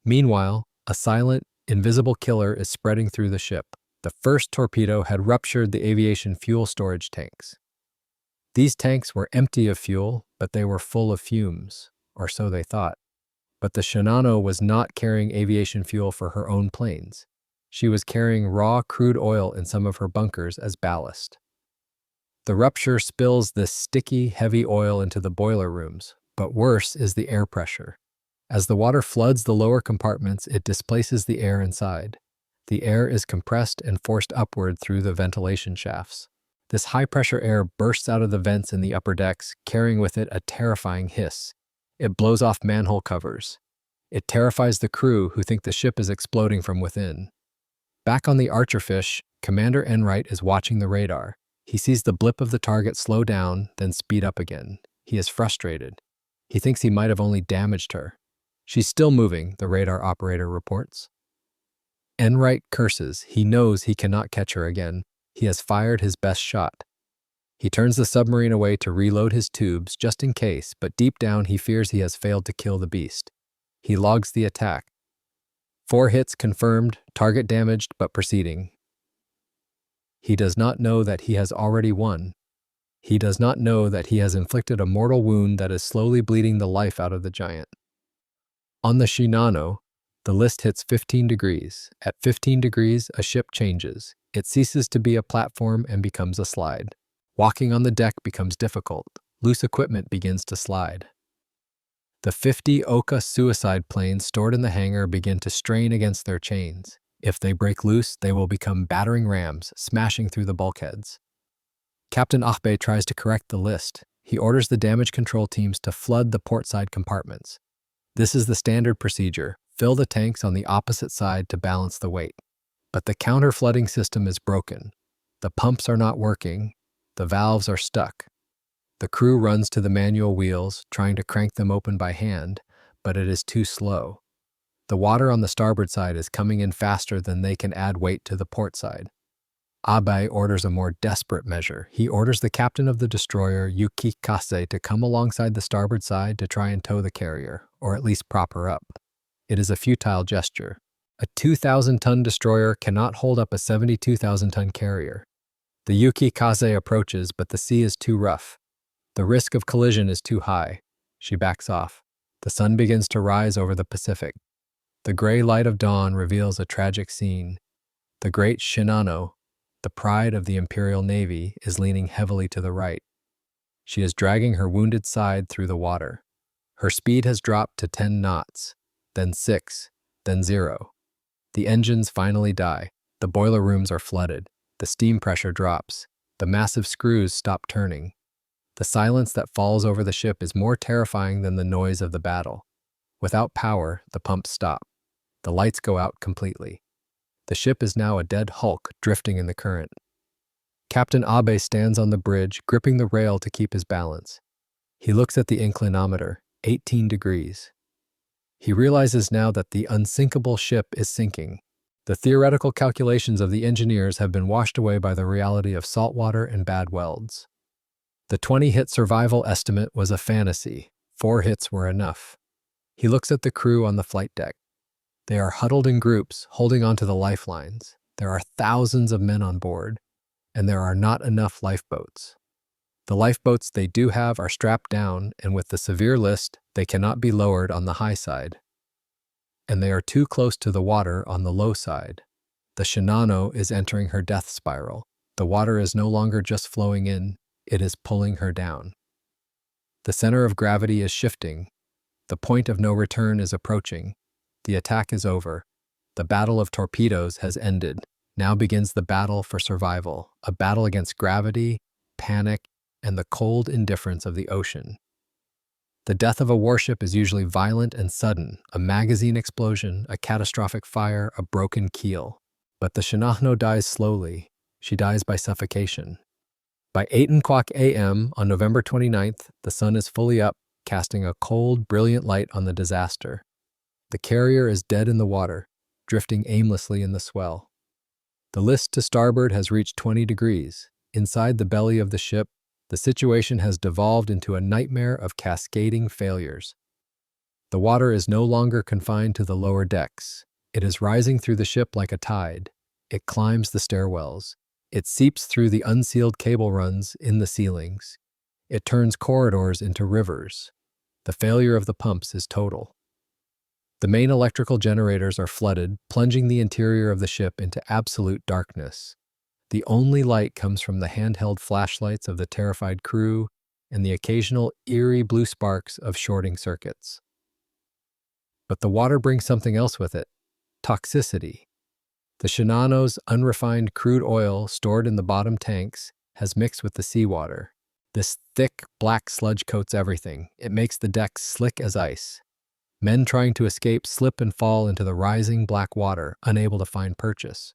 Meanwhile, a silent, invisible killer is spreading through the ship. The first torpedo had ruptured the aviation fuel storage tanks. These tanks were empty of fuel, but they were full of fumes, or so they thought. But the Shinano was not carrying aviation fuel for her own planes. She was carrying raw crude oil in some of her bunkers as ballast. The rupture spills this sticky, heavy oil into the boiler rooms, but worse is the air pressure. As the water floods the lower compartments, it displaces the air inside. The air is compressed and forced upward through the ventilation shafts. This high-pressure air bursts out of the vents in the upper decks, carrying with it a terrifying hiss. It blows off manhole covers. It terrifies the crew, who think the ship is exploding from within. Back on the Archerfish, Commander Enright is watching the radar. He sees the blip of the target slow down, then speed up again. He is frustrated. He thinks he might have only damaged her. She's still moving, the radar operator reports. Enright curses. He knows he cannot catch her again. He has fired his best shot. He turns the submarine away to reload his tubes, just in case, but deep down he fears he has failed to kill the beast. He logs the attack. 4 hits confirmed, target damaged but proceeding. He does not know that he has already won. He does not know that he has inflicted a mortal wound that is slowly bleeding the life out of the giant. On the Shinano, the list hits 15 degrees. At 15 degrees, a ship changes. It ceases to be a platform and becomes a slide. Walking on the deck becomes difficult. Loose equipment begins to slide. The 50 Oka suicide planes stored in the hangar begin to strain against their chains. If they break loose, they will become battering rams, smashing through the bulkheads. Captain Abe tries to correct the list. He orders the damage control teams to flood the portside compartments. This is the standard procedure. Fill the tanks on the opposite side to balance the weight. But the counter-flooding system is broken. The pumps are not working. The valves are stuck. The crew runs to the manual wheels, trying to crank them open by hand, but it is too slow. The water on the starboard side is coming in faster than they can add weight to the port side. Abe orders a more desperate measure. He orders the captain of the destroyer, Yuki Kase, to come alongside the starboard side to try and tow the carrier, or at least prop her up. It is a futile gesture. A 2,000-ton destroyer cannot hold up a 72,000-ton carrier. The Yuki Kase approaches, but the sea is too rough. The risk of collision is too high. She backs off. The sun begins to rise over the Pacific. The gray light of dawn reveals a tragic scene. The great Shinano, the pride of the Imperial Navy, is leaning heavily to the right. She is dragging her wounded side through the water. Her speed has dropped to 10 knots, then 6, then 0. The engines finally die. The boiler rooms are flooded. The steam pressure drops. The massive screws stop turning. The silence that falls over the ship is more terrifying than the noise of the battle. Without power, the pumps stop. The lights go out completely. The ship is now a dead hulk drifting in the current. Captain Abe stands on the bridge, gripping the rail to keep his balance. He looks at the inclinometer, 18 degrees. He realizes now that the unsinkable ship is sinking. The theoretical calculations of the engineers have been washed away by the reality of salt water and bad welds. The 20-hit survival estimate was a fantasy. 4 hits were enough. He looks at the crew on the flight deck. They are huddled in groups, holding onto the lifelines. There are thousands of men on board, and there are not enough lifeboats. The lifeboats they do have are strapped down, and with the severe list, they cannot be lowered on the high side. And they are too close to the water on the low side. The Shinano is entering her death spiral. The water is no longer just flowing in, it is pulling her down. The center of gravity is shifting. The point of no return is approaching. The attack is over. The battle of torpedoes has ended. Now begins the battle for survival, a battle against gravity, panic, and the cold indifference of the ocean. The death of a warship is usually violent and sudden, a magazine explosion, a catastrophic fire, a broken keel. But the Shinano dies slowly. She dies by suffocation. By 8:00 a.m. on November 29th, the sun is fully up, casting a cold, brilliant light on the disaster. The carrier is dead in the water, drifting aimlessly in the swell. The list to starboard has reached 20 degrees. Inside the belly of the ship, the situation has devolved into a nightmare of cascading failures. The water is no longer confined to the lower decks. It is rising through the ship like a tide. It climbs the stairwells. It seeps through the unsealed cable runs in the ceilings. It turns corridors into rivers. The failure of the pumps is total. The main electrical generators are flooded, plunging the interior of the ship into absolute darkness. The only light comes from the handheld flashlights of the terrified crew and the occasional eerie blue sparks of shorting circuits. But the water brings something else with it: toxicity. The Shinano's unrefined crude oil stored in the bottom tanks has mixed with the seawater. This thick, black sludge coats everything. It makes the decks slick as ice. Men trying to escape slip and fall into the rising black water, unable to find purchase.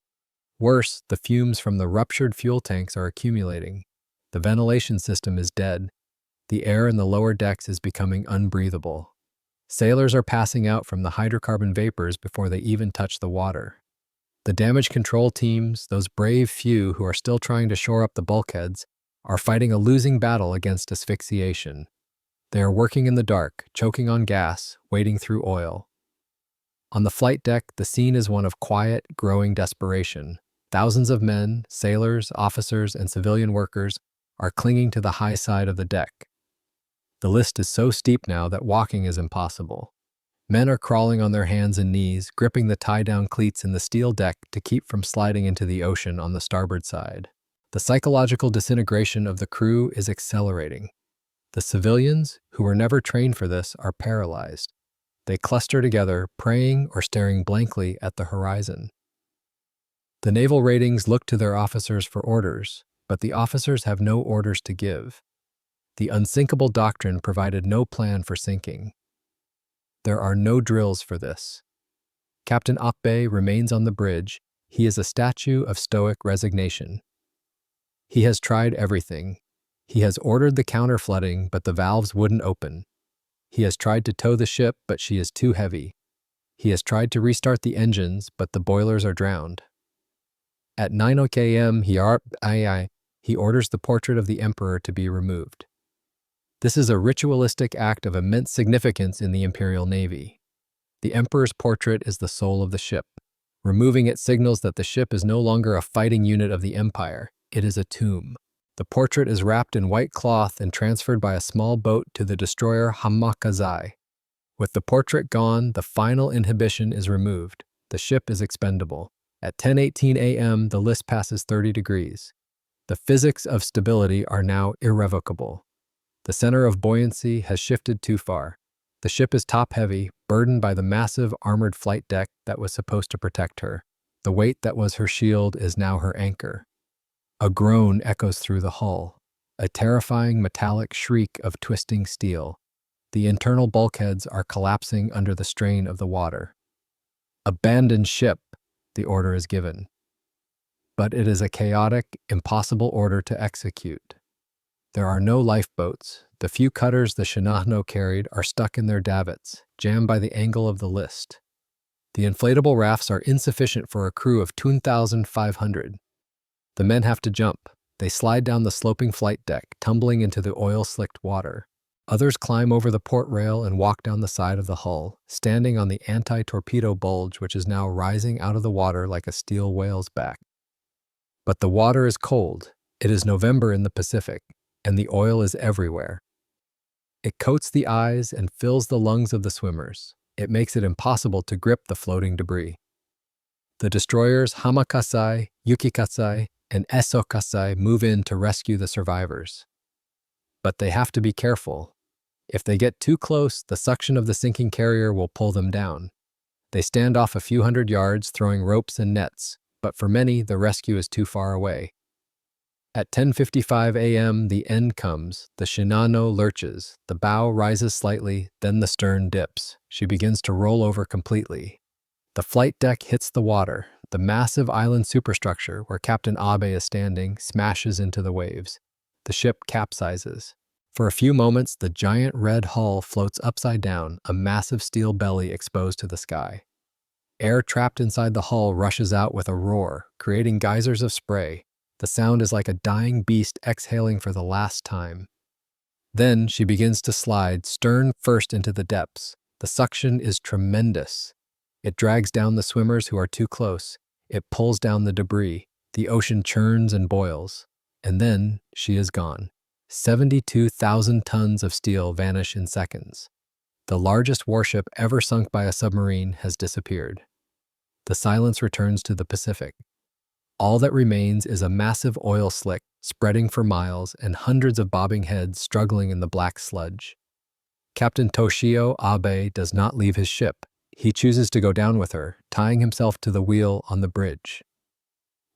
Worse, the fumes from the ruptured fuel tanks are accumulating. The ventilation system is dead. The air in the lower decks is becoming unbreathable. Sailors are passing out from the hydrocarbon vapors before they even touch the water. The damage control teams, those brave few who are still trying to shore up the bulkheads, are fighting a losing battle against asphyxiation. They are working in the dark, choking on gas, wading through oil. On the flight deck, the scene is one of quiet, growing desperation. Thousands of men, sailors, officers, and civilian workers are clinging to the high side of the deck. The list is so steep now that walking is impossible. Men are crawling on their hands and knees, gripping the tie-down cleats in the steel deck to keep from sliding into the ocean on the starboard side. The psychological disintegration of the crew is accelerating. The civilians, who were never trained for this, are paralyzed. They cluster together, praying or staring blankly at the horizon. The naval ratings look to their officers for orders, but the officers have no orders to give. The unsinkable doctrine provided no plan for sinking. There are no drills for this. Captain Akbe remains on the bridge. He is a statue of stoic resignation. He has tried everything. He has ordered the counter-flooding, but the valves wouldn't open. He has tried to tow the ship, but she is too heavy. He has tried to restart the engines, but the boilers are drowned. At 9:00 a.m., he orders the portrait of the emperor to be removed. This is a ritualistic act of immense significance in the Imperial Navy. The emperor's portrait is the soul of the ship. Removing it signals that the ship is no longer a fighting unit of the empire. It is a tomb. The portrait is wrapped in white cloth and transferred by a small boat to the destroyer Hamakazai. With the portrait gone, the final inhibition is removed. The ship is expendable. At 10:18 a.m., the list passes 30 degrees. The physics of stability are now irrevocable. The center of buoyancy has shifted too far. The ship is top-heavy, burdened by the massive armored flight deck that was supposed to protect her. The weight that was her shield is now her anchor. A groan echoes through the hull, a terrifying metallic shriek of twisting steel. The internal bulkheads are collapsing under the strain of the water. Abandon ship, the order is given. But it is a chaotic, impossible order to execute. There are no lifeboats. The few cutters the Shinano carried are stuck in their davits, jammed by the angle of the list. The inflatable rafts are insufficient for a crew of 2,500. The men have to jump. They slide down the sloping flight deck, tumbling into the oil-slicked water. Others climb over the port rail and walk down the side of the hull, standing on the anti-torpedo bulge which is now rising out of the water like a steel whale's back. But the water is cold. It is November in the Pacific. and the oil is everywhere. It coats the eyes and fills the lungs of the swimmers. It makes it impossible to grip the floating debris. The destroyers Hamakasai, Yukikasai, and Esokasai move in to rescue the survivors. But they have to be careful. If they get too close, the suction of the sinking carrier will pull them down. They stand off a few hundred yards, throwing ropes and nets, but for many, the rescue is too far away. At 10:55 a.m., the end comes. The Shinano lurches. The bow rises slightly, then the stern dips. She begins to roll over completely. The flight deck hits the water. The massive island superstructure, where Captain Abe is standing, smashes into the waves. The ship capsizes. For a few moments, the giant red hull floats upside down, a massive steel belly exposed to the sky. Air trapped inside the hull rushes out with a roar, creating geysers of spray. The sound is like a dying beast exhaling for the last time. Then she begins to slide stern first into the depths. The suction is tremendous. It drags down the swimmers who are too close. It pulls down the debris. The ocean churns and boils. And then she is gone. 72,000 tons of steel vanish in seconds. The largest warship ever sunk by a submarine has disappeared. The silence returns to the Pacific. All that remains is a massive oil slick spreading for miles and hundreds of bobbing heads struggling in the black sludge. Captain Toshio Abe does not leave his ship. He chooses to go down with her, tying himself to the wheel on the bridge.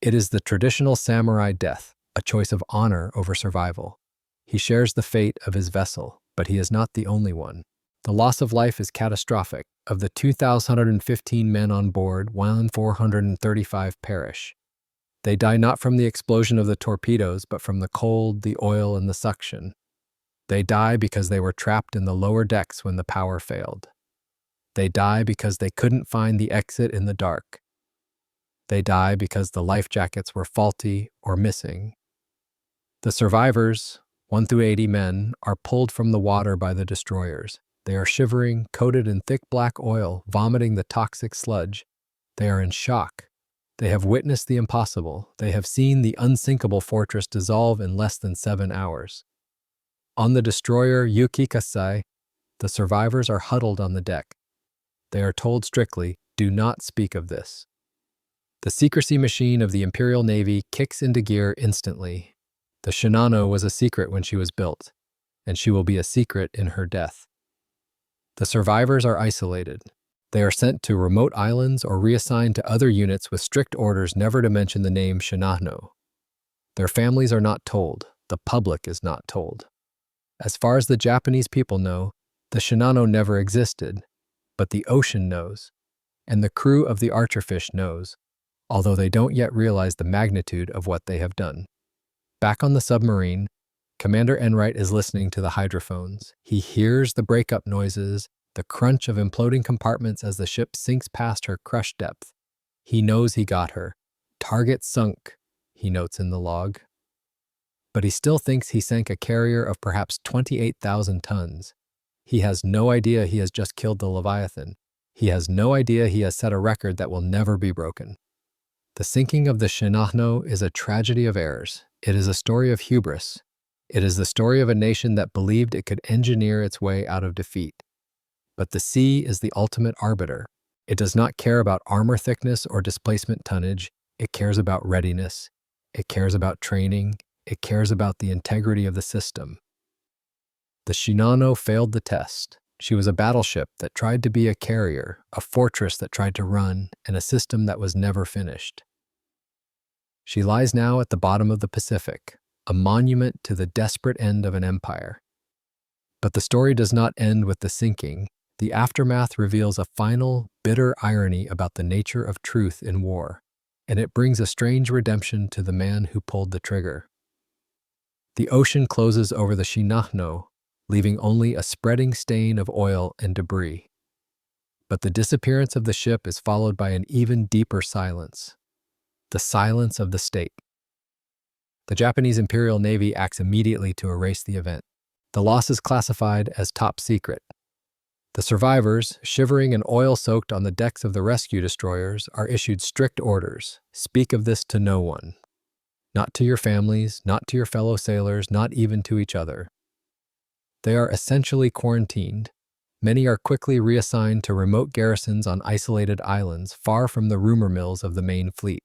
It is the traditional samurai death, a choice of honor over survival. He shares the fate of his vessel, but he is not the only one. The loss of life is catastrophic. Of the 2,115 men on board, 1,435 perish. They die not from the explosion of the torpedoes, but from the cold, the oil, and the suction. They die because they were trapped in the lower decks when the power failed. They die because they couldn't find the exit in the dark. They die because the life jackets were faulty or missing. The survivors, 1 through 80 men, are pulled from the water by the destroyers. They are shivering, coated in thick black oil, vomiting the toxic sludge. They are in shock. They have witnessed the impossible. They have seen the unsinkable fortress dissolve in less than 7 hours. On the destroyer Yukikasai, the survivors are huddled on the deck. They are told strictly, do not speak of this. The secrecy machine of the Imperial Navy kicks into gear instantly. The Shinano was a secret when she was built, and she will be a secret in her death. The survivors are isolated. They are sent to remote islands or reassigned to other units with strict orders never to mention the name Shinano. Their families are not told. The public is not told. As far as the Japanese people know, the Shinano never existed, but the ocean knows, and the crew of the Archerfish knows, although they don't yet realize the magnitude of what they have done. Back on the submarine, Commander Enright is listening to the hydrophones. He hears the breakup noises, the crunch of imploding compartments as the ship sinks past her crush depth. He knows he got her. Target sunk, he notes in the log. But he still thinks he sank a carrier of perhaps 28,000 tons. He has no idea he has just killed the Leviathan. He has no idea he has set a record that will never be broken. The sinking of the Shinano is a tragedy of errors. It is a story of hubris. It is the story of a nation that believed it could engineer its way out of defeat. But the sea is the ultimate arbiter. It does not care about armor thickness or displacement tonnage. It cares about readiness. It cares about training. It cares about the integrity of the system. The Shinano failed the test. She was a battleship that tried to be a carrier, a fortress that tried to run, and a system that was never finished. She lies now at the bottom of the Pacific, a monument to the desperate end of an empire. But the story does not end with the sinking. The aftermath reveals a final, bitter irony about the nature of truth in war, and it brings a strange redemption to the man who pulled the trigger. The ocean closes over the Shinano, leaving only a spreading stain of oil and debris. But the disappearance of the ship is followed by an even deeper silence, the silence of the state. The Japanese Imperial Navy acts immediately to erase the event. The loss is classified as top secret. The survivors, shivering and oil-soaked on the decks of the rescue destroyers, are issued strict orders. Speak of this to no one. Not to your families, not to your fellow sailors, not even to each other. They are essentially quarantined. Many are quickly reassigned to remote garrisons on isolated islands far from the rumor mills of the main fleet.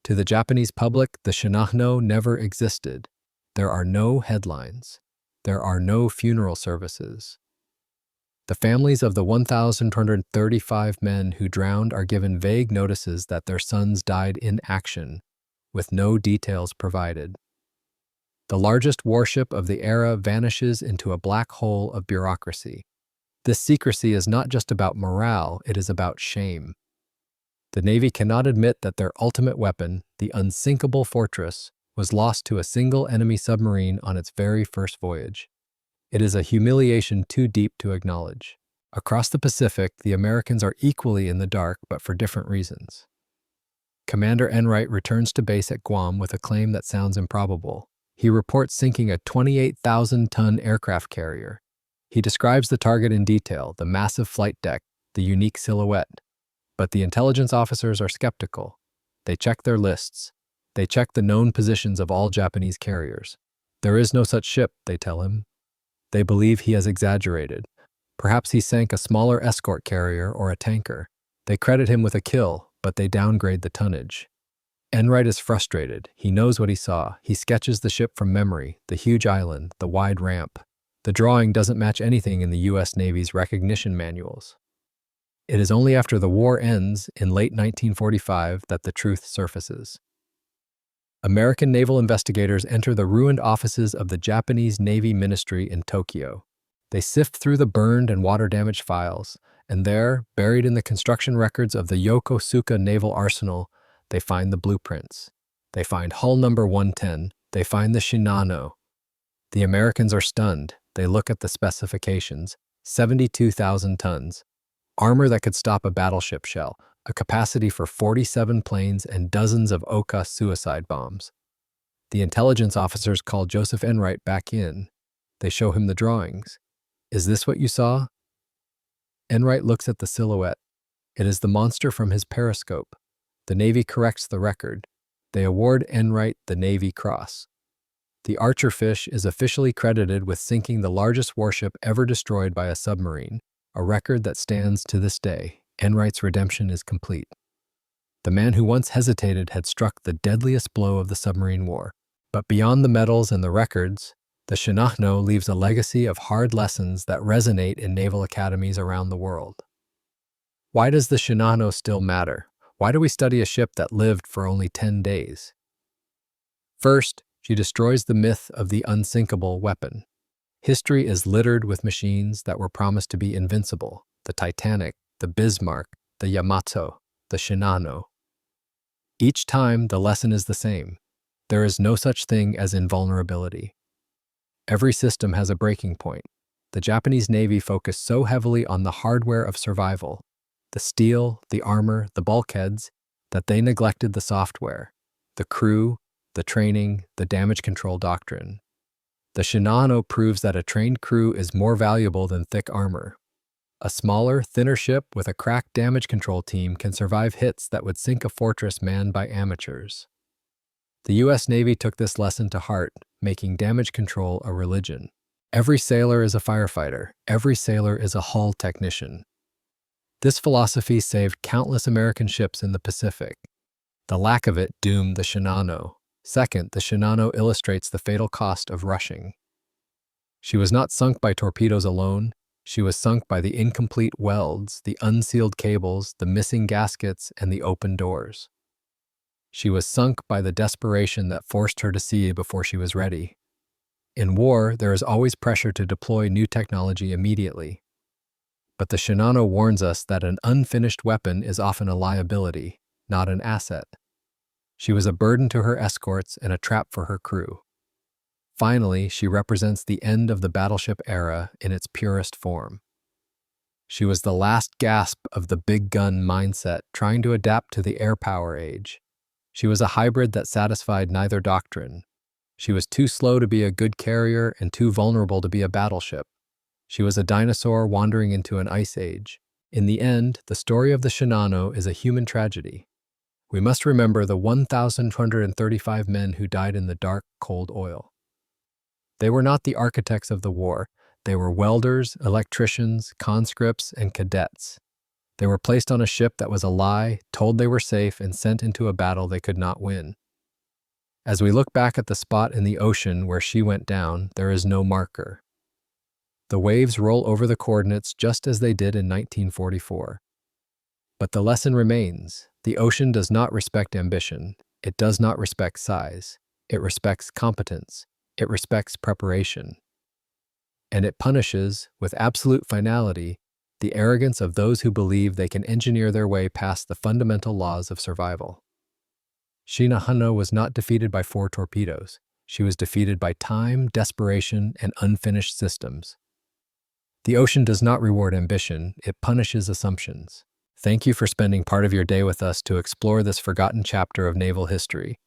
To the Japanese public, the Shinano never existed. There are no headlines. There are no funeral services. The families of the 1,235 men who drowned are given vague notices that their sons died in action, with no details provided. The largest warship of the era vanishes into a black hole of bureaucracy. This secrecy is not just about morale, it is about shame. The Navy cannot admit that their ultimate weapon, the unsinkable fortress, was lost to a single enemy submarine on its very first voyage. It is a humiliation too deep to acknowledge. Across the Pacific, the Americans are equally in the dark, but for different reasons. Commander Enright returns to base at Guam with a claim that sounds improbable. He reports sinking a 28,000-ton aircraft carrier. He describes the target in detail, the massive flight deck, the unique silhouette. But the intelligence officers are skeptical. They check their lists. They check the known positions of all Japanese carriers. There is no such ship, they tell him. They believe he has exaggerated. Perhaps he sank a smaller escort carrier or a tanker. They credit him with a kill, but they downgrade the tonnage. Enright is frustrated. He knows what he saw. He sketches the ship from memory, the huge island, the wide ramp. The drawing doesn't match anything in the U.S. Navy's recognition manuals. It is only after the war ends in late 1945 that the truth surfaces. American naval investigators enter the ruined offices of the Japanese Navy Ministry in Tokyo. They sift through the burned and water-damaged files, and there, buried in the construction records of the Yokosuka Naval Arsenal, they find the blueprints. They find hull number 110. They find the Shinano. The Americans are stunned. They look at the specifications. 72,000 tons. Armor that could stop a battleship shell. A capacity for 47 planes and dozens of Oka suicide bombs. The intelligence officers call Joseph Enright back in. They show him the drawings. Is this what you saw? Enright looks at the silhouette. It is the monster from his periscope. The Navy corrects the record. They award Enright the Navy Cross. The Archerfish is officially credited with sinking the largest warship ever destroyed by a submarine, a record that stands to this day. Enright's redemption is complete. The man who once hesitated had struck the deadliest blow of the submarine war. But beyond the medals and the records, the Shinano leaves a legacy of hard lessons that resonate in naval academies around the world. Why does the Shinano still matter? Why do we study a ship that lived for only 10 days? First, she destroys the myth of the unsinkable weapon. History is littered with machines that were promised to be invincible: the Titanic, the Bismarck, the Yamato, the Shinano. Each time, the lesson is the same. There is no such thing as invulnerability. Every system has a breaking point. The Japanese Navy focused so heavily on the hardware of survival, the steel, the armor, the bulkheads, that they neglected the software, the crew, the training, the damage control doctrine. The Shinano proves that a trained crew is more valuable than thick armor. A smaller, thinner ship with a crack damage control team can survive hits that would sink a fortress manned by amateurs. The U.S. Navy took this lesson to heart, making damage control a religion. Every sailor is a firefighter. Every sailor is a hull technician. This philosophy saved countless American ships in the Pacific. The lack of it doomed the Shinano. Second, the Shinano illustrates the fatal cost of rushing. She was not sunk by torpedoes alone. She was sunk by the incomplete welds, the unsealed cables, the missing gaskets, and the open doors. She was sunk by the desperation that forced her to sea before she was ready. In war, there is always pressure to deploy new technology immediately. But the Shinano warns us that an unfinished weapon is often a liability, not an asset. She was a burden to her escorts and a trap for her crew. Finally, she represents the end of the battleship era in its purest form. She was the last gasp of the big gun mindset trying to adapt to the air power age. She was a hybrid that satisfied neither doctrine. She was too slow to be a good carrier and too vulnerable to be a battleship. She was a dinosaur wandering into an ice age. In the end, the story of the Shinano is a human tragedy. We must remember the 1,235 men who died in the dark, cold oil. They were not the architects of the war. They were welders, electricians, conscripts, and cadets. They were placed on a ship that was a lie, told they were safe, and sent into a battle they could not win. As we look back at the spot in the ocean where she went down, there is no marker. The waves roll over the coordinates just as they did in 1944. But the lesson remains. The ocean does not respect ambition. It does not respect size. It respects competence. It respects preparation. And it punishes, with absolute finality, the arrogance of those who believe they can engineer their way past the fundamental laws of survival. Shinano was not defeated by 4 torpedoes. She was defeated by time, desperation, and unfinished systems. The ocean does not reward ambition, it punishes assumptions. Thank you for spending part of your day with us to explore this forgotten chapter of naval history.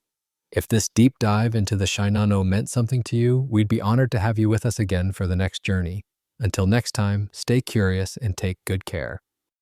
If this deep dive into the Shinano meant something to you, we'd be honored to have you with us again for the next journey. Until next time, stay curious and take good care.